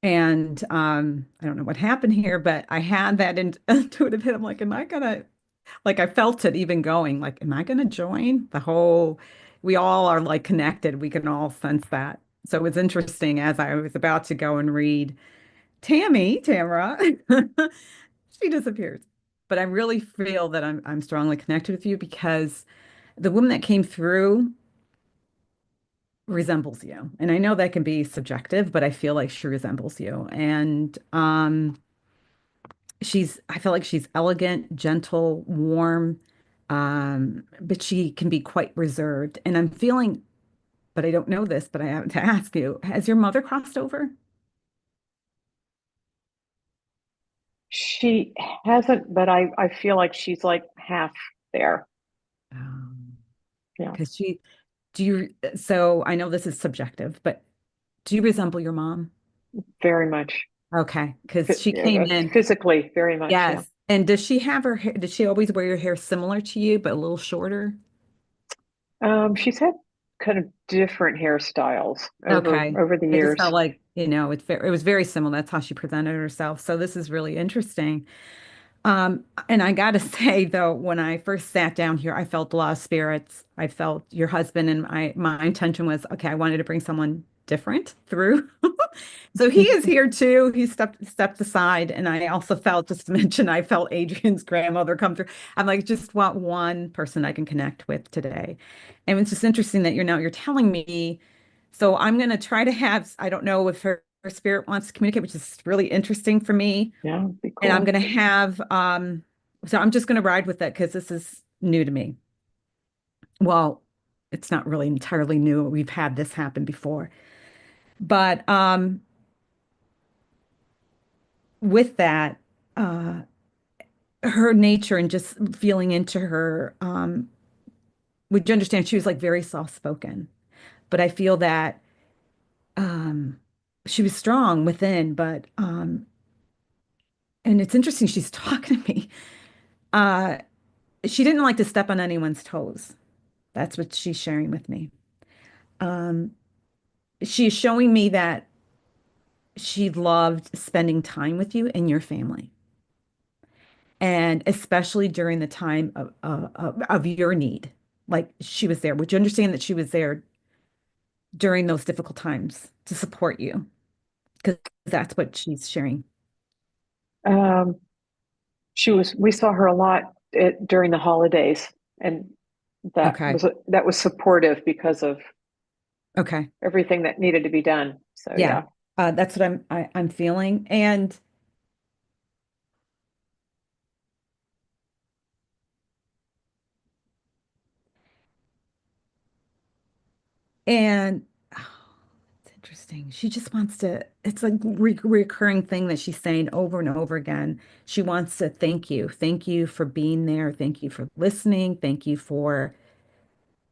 And I don't know what happened here, but I had that intuitive hit. I'm like, am I gonna, like, I felt it even going, like, am I gonna join the whole, we all are like connected. We can all sense that. So it was interesting as I was about to go and read Tamara, she disappears. But I really feel that I'm strongly connected with you because the woman that came through resembles you. And I know that can be subjective, but I feel like she resembles you. And I feel like she's elegant, gentle, warm, but she can be quite reserved. And I'm feeling, but I don't know this, but I have to ask you, has your mother crossed over? She hasn't, but I feel like she's like half there. Yeah. Because so I know this is subjective, but do you resemble your mom? Very much. Okay, because she came in, Physically, very much. Yeah. yes. And does she have her hair, did she always wear your hair similar to you, but a little shorter? She's had kind of different hairstyles Okay. over the I just felt years. like, it was very similar. That's how she presented herself. So this is really interesting. And I gotta say though, when I first sat down here, I felt a lot of spirits. I felt your husband, and my intention was, okay, I wanted to bring someone different through. So he is here too. He stepped aside, and I also felt, just to mention, I felt Adrian's grandmother come through. I'm like, just want one person I can connect with today. And it's just interesting that you're telling me. So I'm gonna try to have, I don't know if her spirit wants to communicate, which is really interesting for me. Yeah, be And I'm cool. going to have, so I'm just going to ride with it because this is new to me. Well, it's not really entirely new. We've had this happen before. But with that, uh, her nature and just feeling into her, would you understand she was like very soft-spoken. But I feel that um, she was strong within, but and it's interesting, she's talking to me. Uh, she didn't like to step on anyone's toes. That's what she's sharing with me. Um, she's showing me that she loved spending time with you and your family, and especially during the time of your need. Like she was there. Would you understand that she was there during those difficult times to support you? Because that's what she's sharing. Um, we saw her a lot during the holidays, and Okay. that was supportive because of Okay. everything that needed to be done. So Yeah. yeah. That's what I'm feeling. And oh, it's interesting. She just wants to, it's like recurring thing that she's saying over and over again. She wants to thank you. Thank you for being there. Thank you for listening. Thank you for,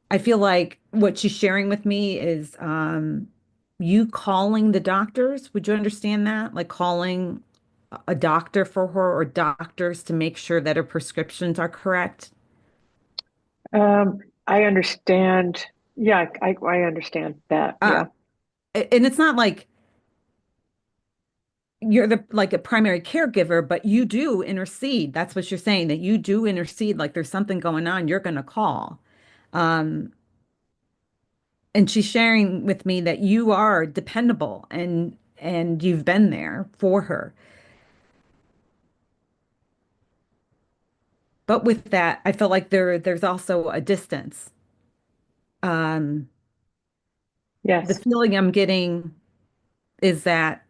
I feel like what she's sharing with me is you calling the doctors. Would you understand that? Like calling a doctor for her or doctors to make sure that her prescriptions are correct. I understand. Yeah, I understand that. Uh, Yeah. and it's not like you're the like a primary caregiver, but you do intercede. That's what you're saying, that you do intercede. Like there's something going on, you're going to call. Um, and she's sharing with me that you are dependable and you've been there for her. But with that, I felt like there's also a distance. Um, the Yes. feeling I'm getting is that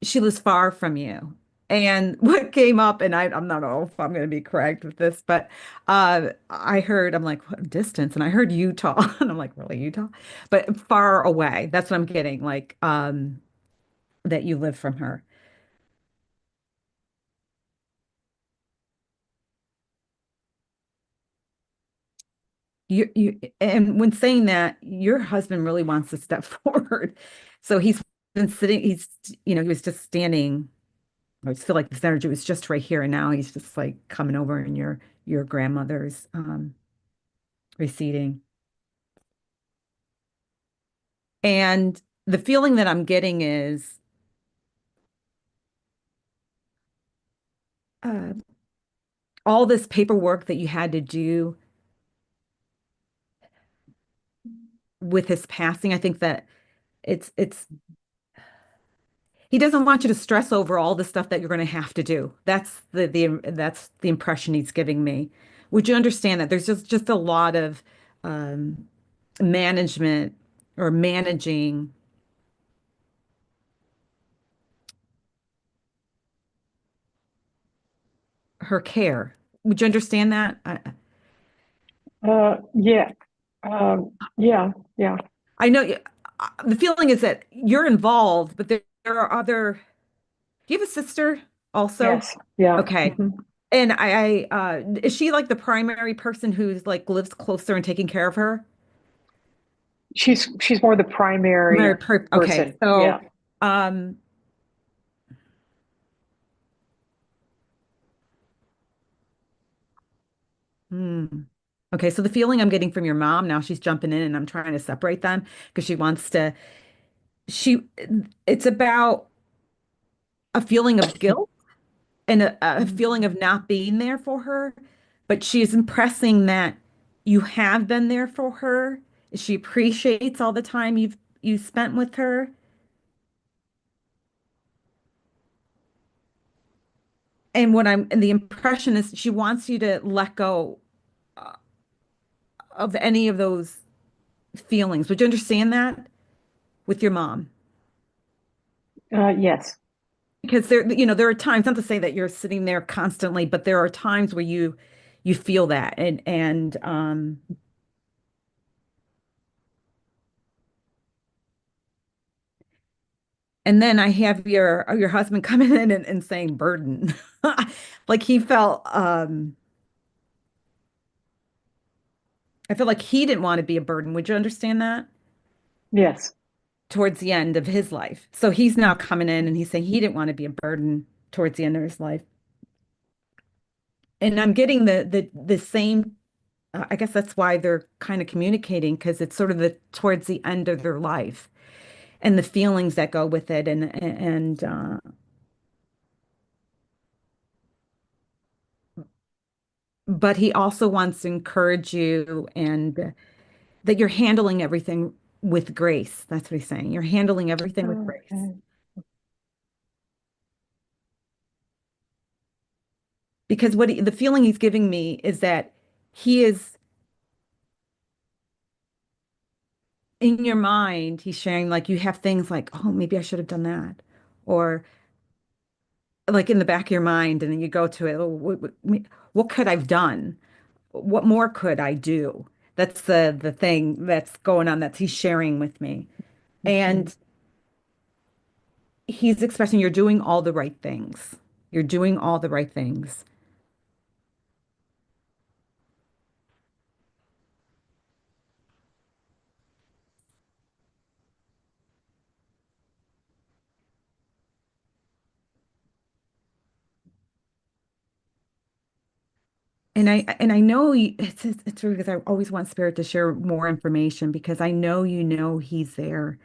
she was far from you. And what came up, and I'm not know if I'm going to be correct with this, but I heard, I'm like, what distance? And I heard Utah, and I'm like, really, Utah? But far away. That's what I'm getting, like that you live from her. And when saying that, your husband really wants to step forward. So he's been sitting, he was just standing. I just feel like this energy was just right here, and now he's just like coming over in your grandmother's receding. And the feeling that I'm getting is uh, all this paperwork that you had to do with his passing. I think that it's he doesn't want you to stress over all the stuff that you're going to have to do. That's the impression he's giving me. Would you understand that there's just a lot of um, management or managing her care? Would you understand that? Yeah. Yeah. Yeah. I know the feeling is that you're involved, but there are other. Do you have a sister also? Yes. Yeah. Okay. And is she like the primary person who's like lives closer and taking care of her? She's more the primary Okay. person. So, Yeah. um, hmm. Okay. So the feeling I'm getting from your mom now, she's jumping in and I'm trying to separate them because she wants to, she, it's about a feeling of guilt and a feeling of not being there for her, but she is impressing that you have been there for her. She appreciates all the time you spent with her. And the impression is she wants you to let go uh, of any of those feelings. Would you understand that with your mom? Yes. Because there are times, not to say that you're sitting there constantly, but there are times where you feel that and then I have your husband coming in and saying burden. Like he felt I feel like he didn't want to be a burden. Would you understand that? Yes. Towards the end of his life. So he's now coming in and he's saying he didn't want to be a burden towards the end of his life. And I'm getting the same I guess that's why they're kind of communicating because it's sort of the towards the end of their life and the feelings that go with it and but he also wants to encourage you and that you're handling everything with grace. That's what he's saying. You're handling everything with grace. Okay. Because the feeling he's giving me is that he is in your mind, he's sharing like you have things like, oh, maybe I should have done that. Or like in the back of your mind, and then you go to it, oh, what could I've done? What more could I do? That's the thing that's going on that he's sharing with me. Okay. And he's expressing you're doing all the right things. You're doing all the right things. And I know it's true because I always want Spirit to share more information because I know you know he's there,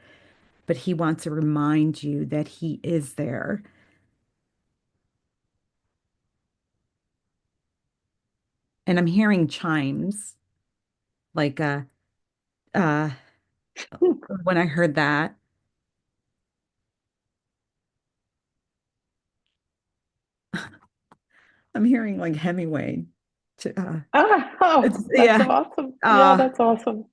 but he wants to remind you that he is there. And I'm hearing chimes like uh when I heard that, I'm hearing like Hemingway. Oh, It's that's yeah. awesome. Yeah, Uh that's awesome.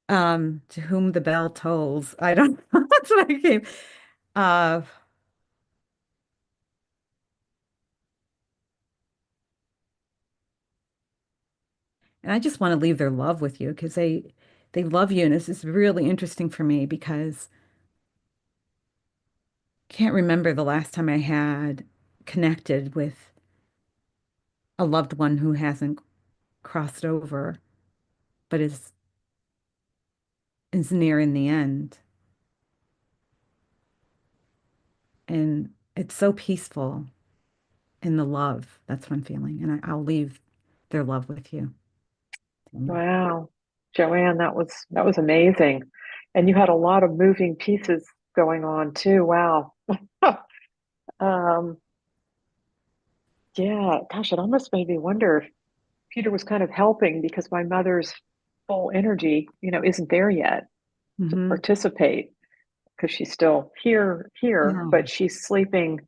to whom the bell tolls. I don't know. That's what I came. Uh and I just want to leave their love with you because they love you. And this is really interesting for me because I can't remember the last time I had connected with a loved one who hasn't crossed over, but is near in the end. And it's so peaceful in the love. That's what I'm feeling. And I'll leave their love with you. Tammy. Wow. JoAnn, that was amazing. And you had a lot of moving pieces going on too. Wow. Um, yeah, gosh, it almost made me wonder if Peter was kind of helping because my mother's full energy, isn't there yet to Hmm. participate because she's still here, Yeah. but she's sleeping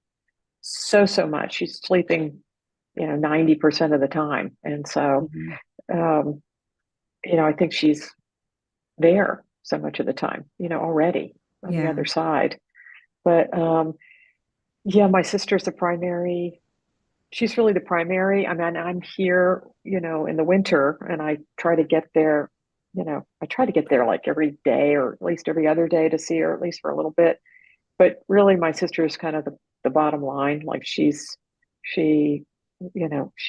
so much. She's sleeping, 90% of the time. And so, Mhm. um, I think she's there so much of the time, already on the Yeah. other side. But yeah, my sister's the primary. She's really the primary. I mean, I'm here, in the winter, and I try to get there like every day or at least every other day to see her at least for a little bit. But really, my sister is kind of the bottom line. Like she, she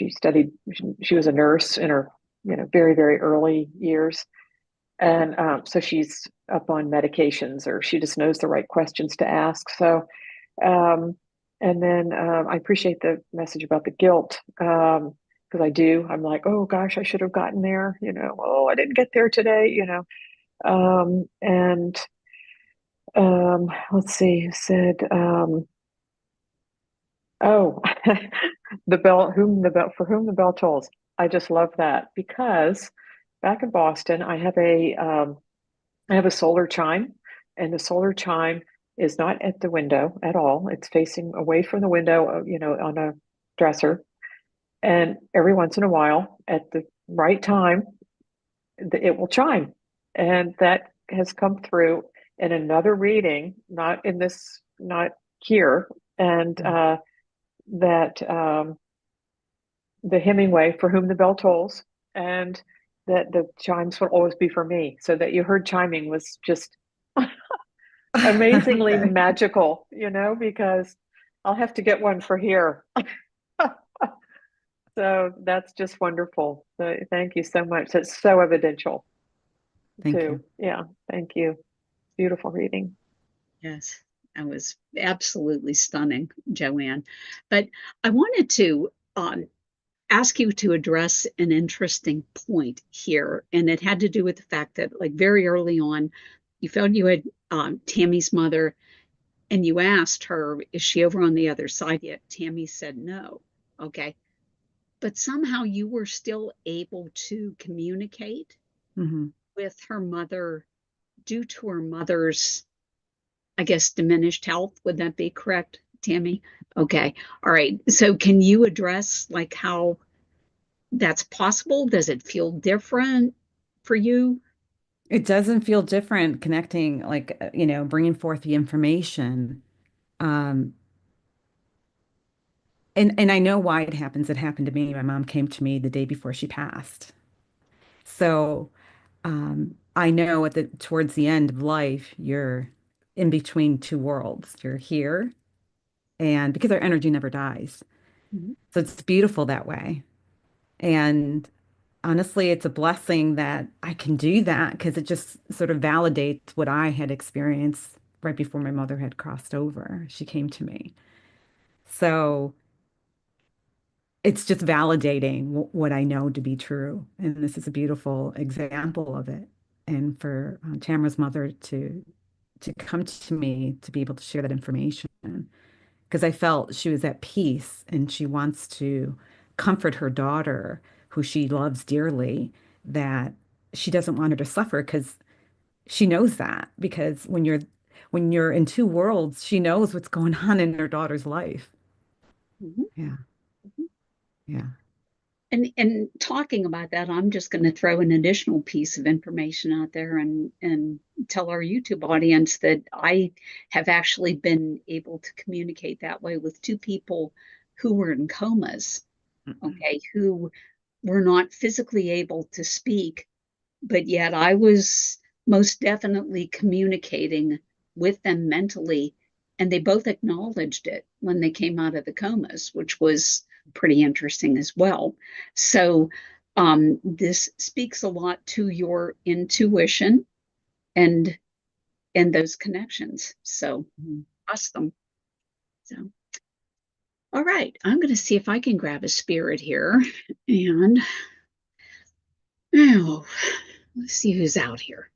studied, she was a nurse in her, very, very early years. And so she's up on medications, or she just knows the right questions to ask. So, and then I appreciate the message about the guilt, because I do. I'm like, oh gosh, I should have gotten there. Oh, I didn't get there today. And let's see, who said, oh, for whom the bell tolls. I just love that, because back in Boston, I have a solar chime, and the solar chime is not at the window at all. It's facing away from the window, on a dresser. And every once in a while, at the right time, it will chime. And that has come through in another reading, not here. And that the Hemingway, For Whom the Bell Tolls, and that the chimes will always be for me. So that you heard chiming was just amazingly Okay. magical, because I'll have to get one for here. So that's just wonderful. So thank you so much. That's so evidential Thank too. you. Yeah, thank you. Beautiful reading. Yes, that was absolutely stunning, JoAnn. But I wanted to ask you to address an interesting point here, and it had to do with the fact that, like, very early on, you felt you had Tammy's mother, and you asked her, "Is she over on the other side yet?" Tammy said no. Okay, but somehow you were still able to communicate with her mother due to her mother's, I guess, diminished health. Would that be correct, Tammy? Okay. All right. So can you address like how that's possible? Does it feel different for you? It doesn't feel different connecting, like, bringing forth the information. Um, and I know why it happens. It happened to me. My mom came to me the day before she passed. So I know towards the end of life, you're in between two worlds. You're here, and because our energy never dies. Mhm. So it's beautiful that way. And honestly, it's a blessing that I can do that, because it just sort of validates what I had experienced right before my mother had crossed over. She came to me. So it's just validating what I know to be true. And this is a beautiful example of it. And for Tamara's mother to come to me to be able to share that information, because I felt she was at peace and she wants to comfort her daughter, who she loves dearly, that she doesn't want her to suffer, because she knows that, because when you're in two worlds, she knows what's going on in her daughter's life. Mhm. Yeah. Yeah. And talking about that, I'm just going to throw an additional piece of information out there and tell our YouTube audience that I have actually been able to communicate that way with two people who were in comas, okay, who were not physically able to speak, but yet I was most definitely communicating with them mentally, and they both acknowledged it when they came out of the comas, which was pretty interesting as well. So this speaks a lot to your intuition and those connections. So awesome. So all right, I'm going to see if I can grab a spirit here, and oh, let's see who's out here.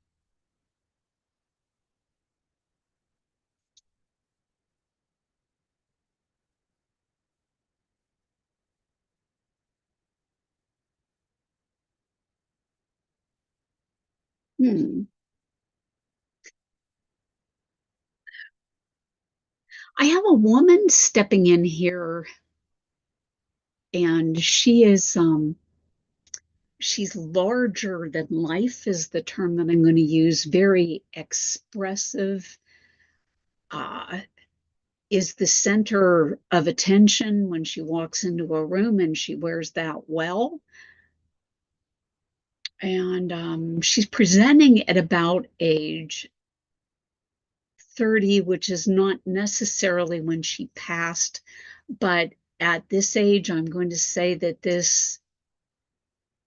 Hmm. I have a woman stepping in here, and she's larger than life is the term that I'm going to use, very expressive, uh, is the center of attention when she walks into a room, and she wears that well. And she's presenting at about age 30, which is not necessarily when she passed, but at this age, I'm going to say that this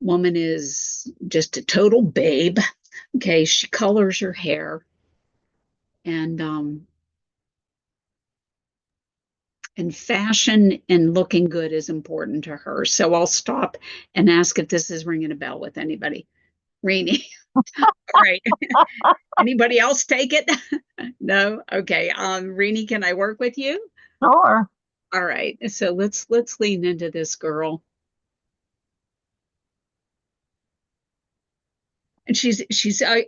woman is just a total babe. Okay, she colors her hair, and fashion and looking good is important to her. So I'll stop and ask if this is ringing a bell with anybody. Rene. All right. Anybody else take it? No? Okay. Rene, can I work with you? Sure. All right. So let's lean into this girl. And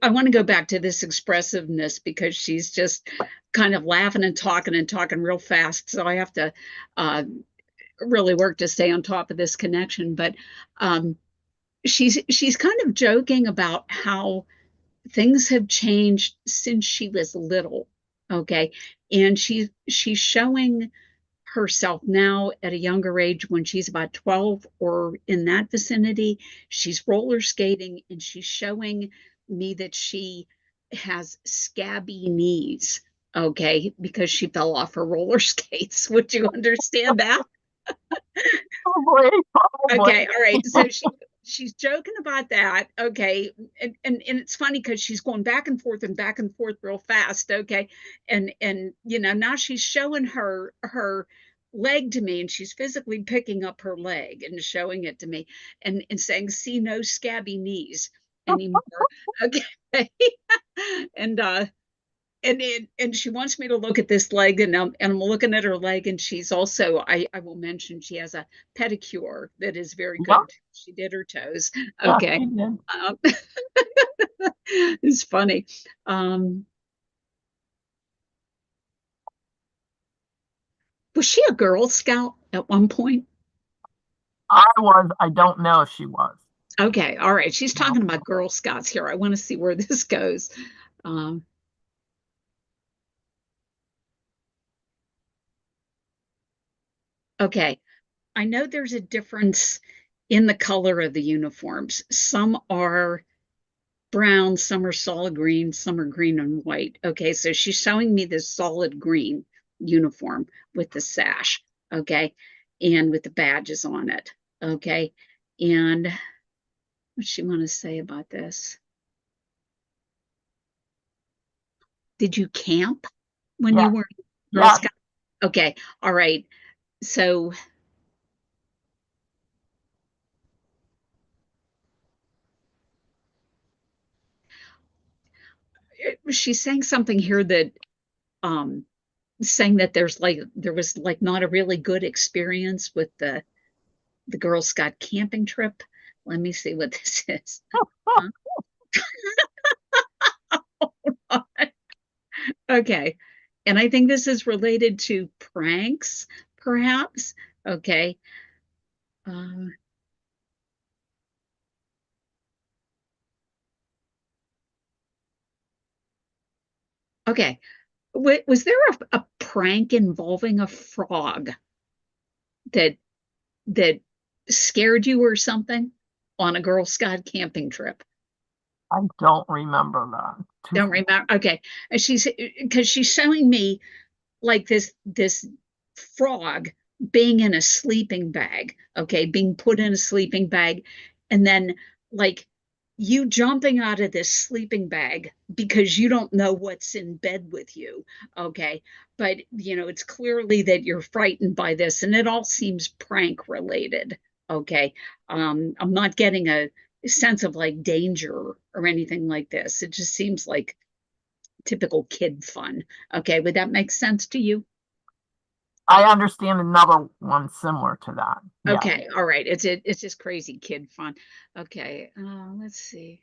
I want to go back to this expressiveness because she's just kind of laughing and talking real fast. So I have to really work to stay on top of this connection. But she's kind of joking about how things have changed since she was little. Okay. And she's showing herself now at a younger age when she's about 12 or in that vicinity. She's roller skating and she's showing me that she has scabby knees. Okay. Because she fell off her roller skates. Would you understand that? Probably. Okay, all right. So she's joking about that. Okay. And it's funny because she's going back and forth real fast. Okay. And now she's showing her leg to me and she's physically picking up her leg and showing it to me and saying, see no scabby knees anymore. Okay. and and she wants me to look at this leg, and I'm looking at her leg, and she's also, I will mention, she has a pedicure that is very good. Yep. She did her toes. Yeah, Okay. she did. It's funny. Was she a Girl Scout at one point? I don't know if she was. Okay, all right. She's No. talking about Girl Scouts here. I want to see where this goes. Okay. I know there's a difference in the color of the uniforms. Some are brown, some are solid green, some are green and white. Okay, so she's showing me this solid green uniform with the sash, okay, and with the badges on it, okay. And what does she want to say about this? Did you camp when Yeah. you were Girl Yeah. Scout? Okay, all right. So she's saying something here that saying that there was like not a really good experience with the Girl Scout camping trip. Let me see what this is. Okay. And I think this is related to pranks, perhaps. Okay. Okay. Was there a prank involving a frog that that scared you or something on a Girl Scout camping trip? I don't remember that. Don't remember. Okay. And because she's showing me like this frog being in a sleeping bag, okay, being put in a sleeping bag, and then like you jumping out of this sleeping bag because you don't know what's in bed with you, okay, but it's clearly that you're frightened by this, and it all seems prank related, okay. I'm not getting a sense of like danger or anything like this. It just seems like typical kid fun. Okay, would that make sense to you? I understand another one similar to that. Yeah. Okay, all right. It's just crazy kid fun. Okay, let's see.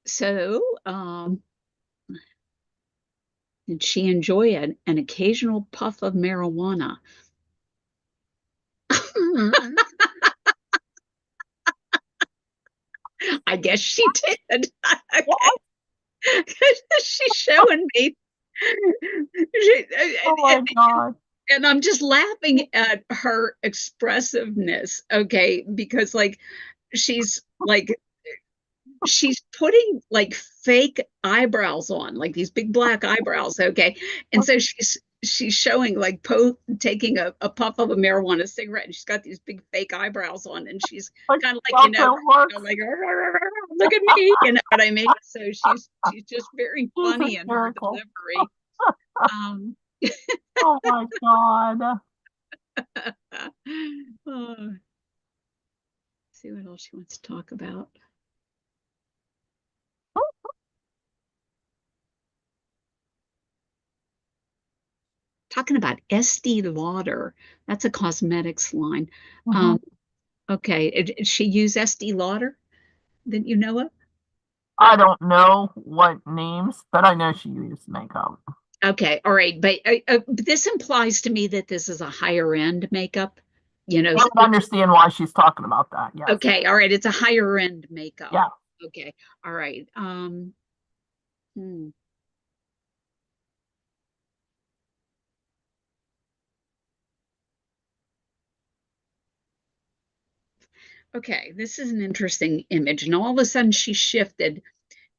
So, did she enjoy an occasional puff of marijuana? I guess she did. Okay. She's showing me. Oh my God. and I'm just laughing at her expressiveness, okay, because like she's like she's putting like fake eyebrows on, like these big black eyebrows, okay, and so she's showing like taking a puff of a marijuana cigarette, and she's got these big fake eyebrows on, and she's Like, kind of like like look at me, you know what I mean? So she's just very she's funny in her hysterical. delivery. Um, Oh my God. oh, see what else she wants to talk about. Talking about Estee Lauder. That's a cosmetics line. Okay, did she use Estee Lauder that you know of? I don't know what names, but I know she used makeup. Okay, all right, but this implies to me that this is a higher end makeup. You know, I would understand why she's talking about that. Yes. okay, all right, it's a higher end makeup. Yeah. Okay, all right. Hmm. Okay, this is an interesting image. And all of a sudden she shifted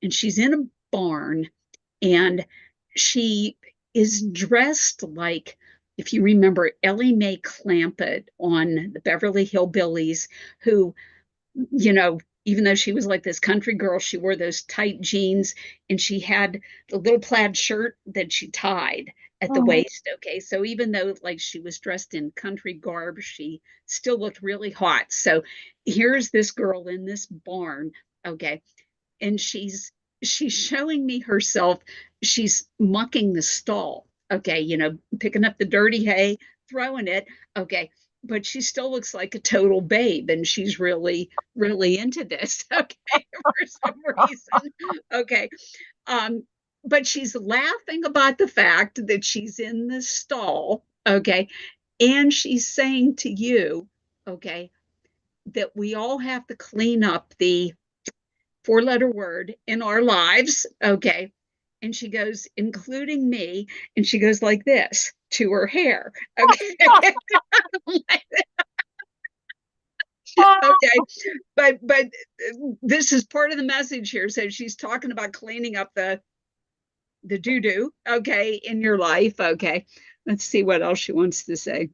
and she's in a barn and she is dressed like, if you remember, Ellie Mae Clampett on the Beverly Hillbillies, who, you know, even though she was like this country girl, she wore those tight jeans and she had the little plaid shirt that she tied at the waist. Okay. So even though like she was dressed in country garb, she still looked really hot. So here's this girl in this barn. Okay. And she's showing me herself. She's mucking the stall. Okay. You know, picking up the dirty hay, throwing it. Okay, but she still looks like a total babe and she's really really into this, okay, for some reason. Okay, but she's laughing about the fact that she's in the stall, okay, and she's saying to you, okay, that we all have to clean up the four-letter word in our lives, okay, and she goes, including me, and she goes like this to her hair, okay. Okay, but this is part of the message here. So she's talking about cleaning up the doo-doo, okay, in your life. Okay, let's see what else she wants to say.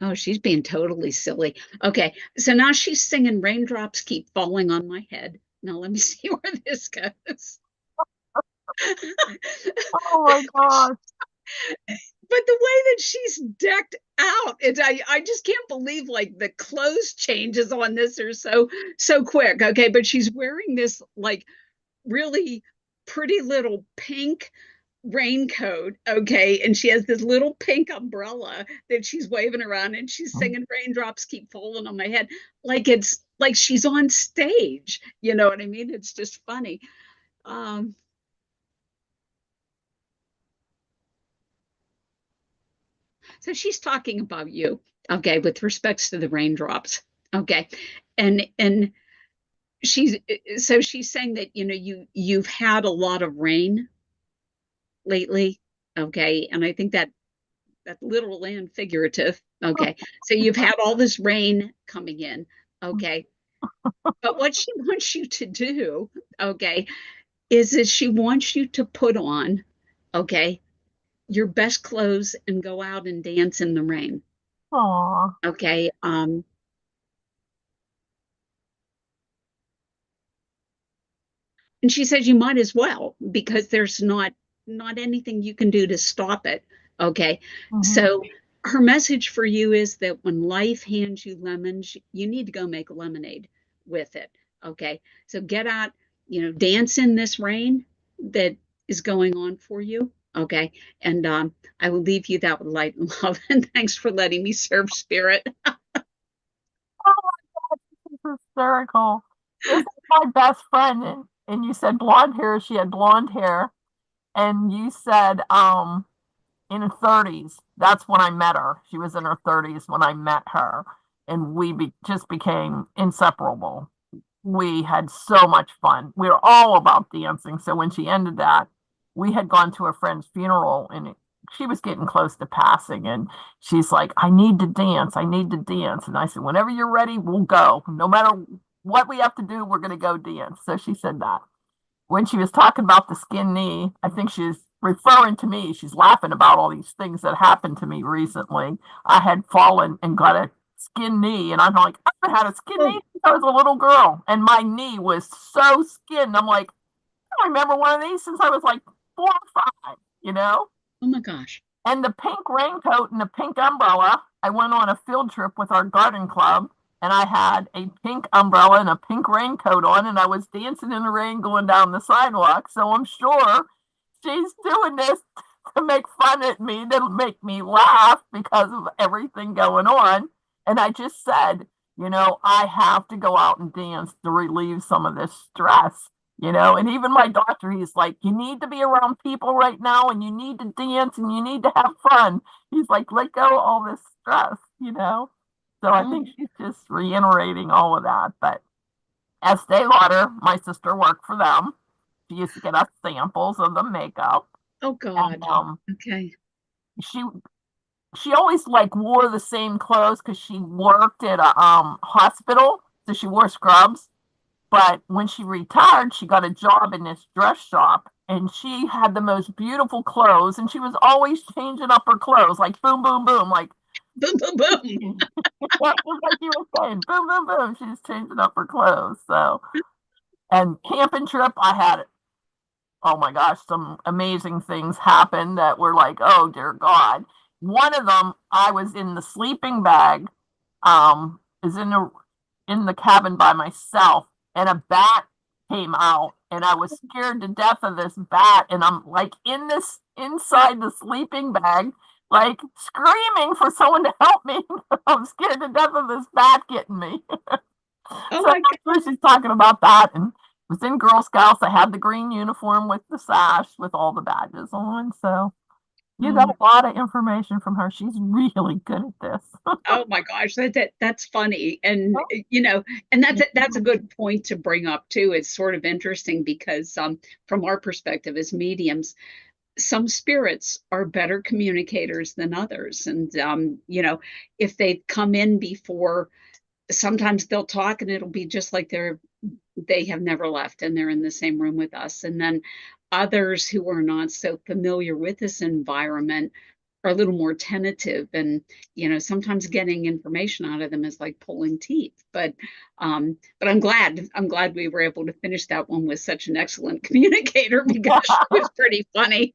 Oh, she's being totally silly. Okay, so now she's singing "Raindrops Keep Falling on My Head." Now let me see where this goes. Oh my God. But the way that she's decked out, I just can't believe like the clothes changes on this are so quick. Okay, but she's wearing this like really pretty little pink raincoat, okay, and she has this little pink umbrella that she's waving around and she's singing "Raindrops Keep Falling on My Head" like it's like she's on stage, you know what I mean? It's just funny. So she's talking about you, okay, with respects to the raindrops, okay, and she's so she's saying that you know you've had a lot of rain lately, okay, and I think that literal and figurative, okay. So you've had all this rain coming in, okay, but what she wants you to do, okay, is that she wants you to put on, okay, your best clothes and go out and dance in the rain. Aw. Okay. And she says you might as well because there's not anything you can do to stop it. Okay. So her message for you is that when life hands you lemons, you need to go make lemonade with it. Okay. So get out, you know, dance in this rain that is going on for you. Okay. And I will leave you that with light and love. And thanks for letting me serve spirit. Oh my God, this is hysterical. This is my best friend, and you said blonde hair. She had blonde hair, and you said in her 30s. That's when I met her. She was in her 30s when I met her, and we just became inseparable. We had so much fun. We were all about dancing. So when she ended that, we had gone to a friend's funeral, and she was getting close to passing, and she's like, I need to dance. I need to dance. And I said, whenever you're ready, we'll go. No matter what we have to do, we're going to go dance. So she said that. When she was talking about the skin knee, I think she's referring to me. She's laughing about all these things that happened to me recently. I had fallen and got a skin knee, and I'm like, I haven't had a skin knee since I was a little girl, and my knee was so skinned. I'm like, I don't remember one of these since I was like 4 or 5, you know? Oh my gosh. And the pink raincoat and the pink umbrella, I went on a field trip with our garden club, and I had a pink umbrella and a pink raincoat on, and I was dancing in the rain going down the sidewalk. So I'm sure she's doing this to make fun at me, to make me laugh because of everything going on. And I just said, you know, I have to go out and dance to relieve some of this stress. You know, and even my doctor, he's like, you need to be around people right now, and you need to dance, and you need to have fun. He's like, let go of all this stress, you know? So I think she's just reiterating all of that. But Estee Lauder, my sister worked for them. She used to get us samples of the makeup. Oh God. And, okay. She always like wore the same clothes because she worked at a hospital, so she wore scrubs. But when she retired, she got a job in this dress shop, and she had the most beautiful clothes, and she was always changing up her clothes, like boom, boom, boom, like boom, boom, boom. like you were saying, boom, boom, boom. She's changing up her clothes. So, and camping trip, I had it. Oh my gosh, some amazing things happened that were like, oh dear God. One of them, I was in the sleeping bag, is in the cabin by myself, and a bat came out, and I was scared to death of this bat, and I'm like inside the sleeping bag, like screaming for someone to help me. I'm scared to death of this bat getting me. Oh so my God. she's talking about that, and was in Girl Scouts. I had the green uniform with the sash with all the badges on. So you got a lot of information from her. She's really good at this. Oh my gosh, that's funny. And you know, and that's a good point to bring up too. It's sort of interesting because from our perspective as mediums, some spirits are better communicators than others. And you know, if they come in before, sometimes they'll talk and it'll be just like they have never left and they're in the same room with us. And then others who are not so familiar with this environment are a little more tentative, and you know, sometimes getting information out of them is like pulling teeth. But I'm glad we were able to finish that one with such an excellent communicator, because she was pretty funny.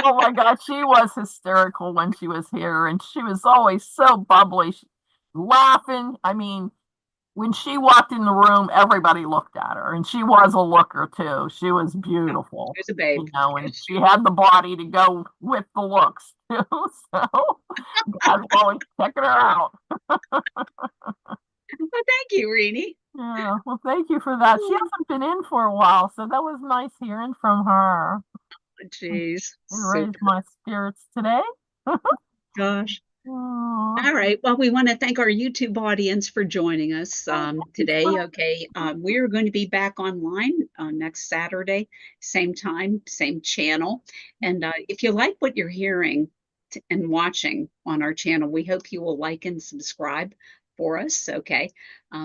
Oh my God, she was hysterical when she was here, and she was always so bubbly, laughing. I mean, when she walked in the room, everybody looked at her, and she was a looker too. She was beautiful. She was a babe. You know, and she had the body to go with the looks too. So I was always checking her out. Well, thank you, Rene. Yeah, well, thank you for that. She hasn't been in for a while, so that was nice hearing from her. Jeez. And raised my spirits today. Gosh. Aww. All right. Well, we want to thank our YouTube audience for joining us today. Okay. We are going to be back online next Saturday, same time, same channel. And if you like what you're hearing and watching on our channel, we hope you will like and subscribe for us. Okay.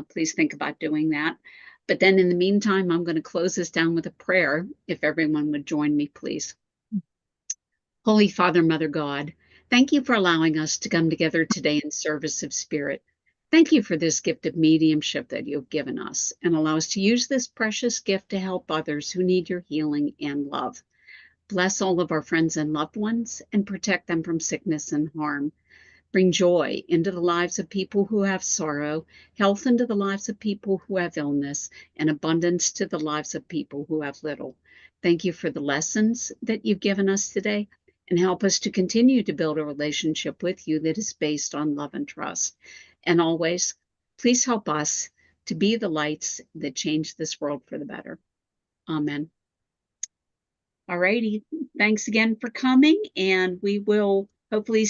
Please think about doing that. But then in the meantime, I'm going to close this down with a prayer. If everyone would join me, please. Holy Father, Mother God, thank you for allowing us to come together today in service of spirit. Thank you for this gift of mediumship that you've given us, and allow us to use this precious gift to help others who need your healing and love. Bless all of our friends and loved ones and protect them from sickness and harm. Bring joy into the lives of people who have sorrow, health into the lives of people who have illness, and abundance to the lives of people who have little. Thank you for the lessons that you've given us today, and help us to continue to build a relationship with you that is based on love and trust. And always, please help us to be the lights that change this world for the better. Amen. All righty. Thanks again for coming, and we will hopefully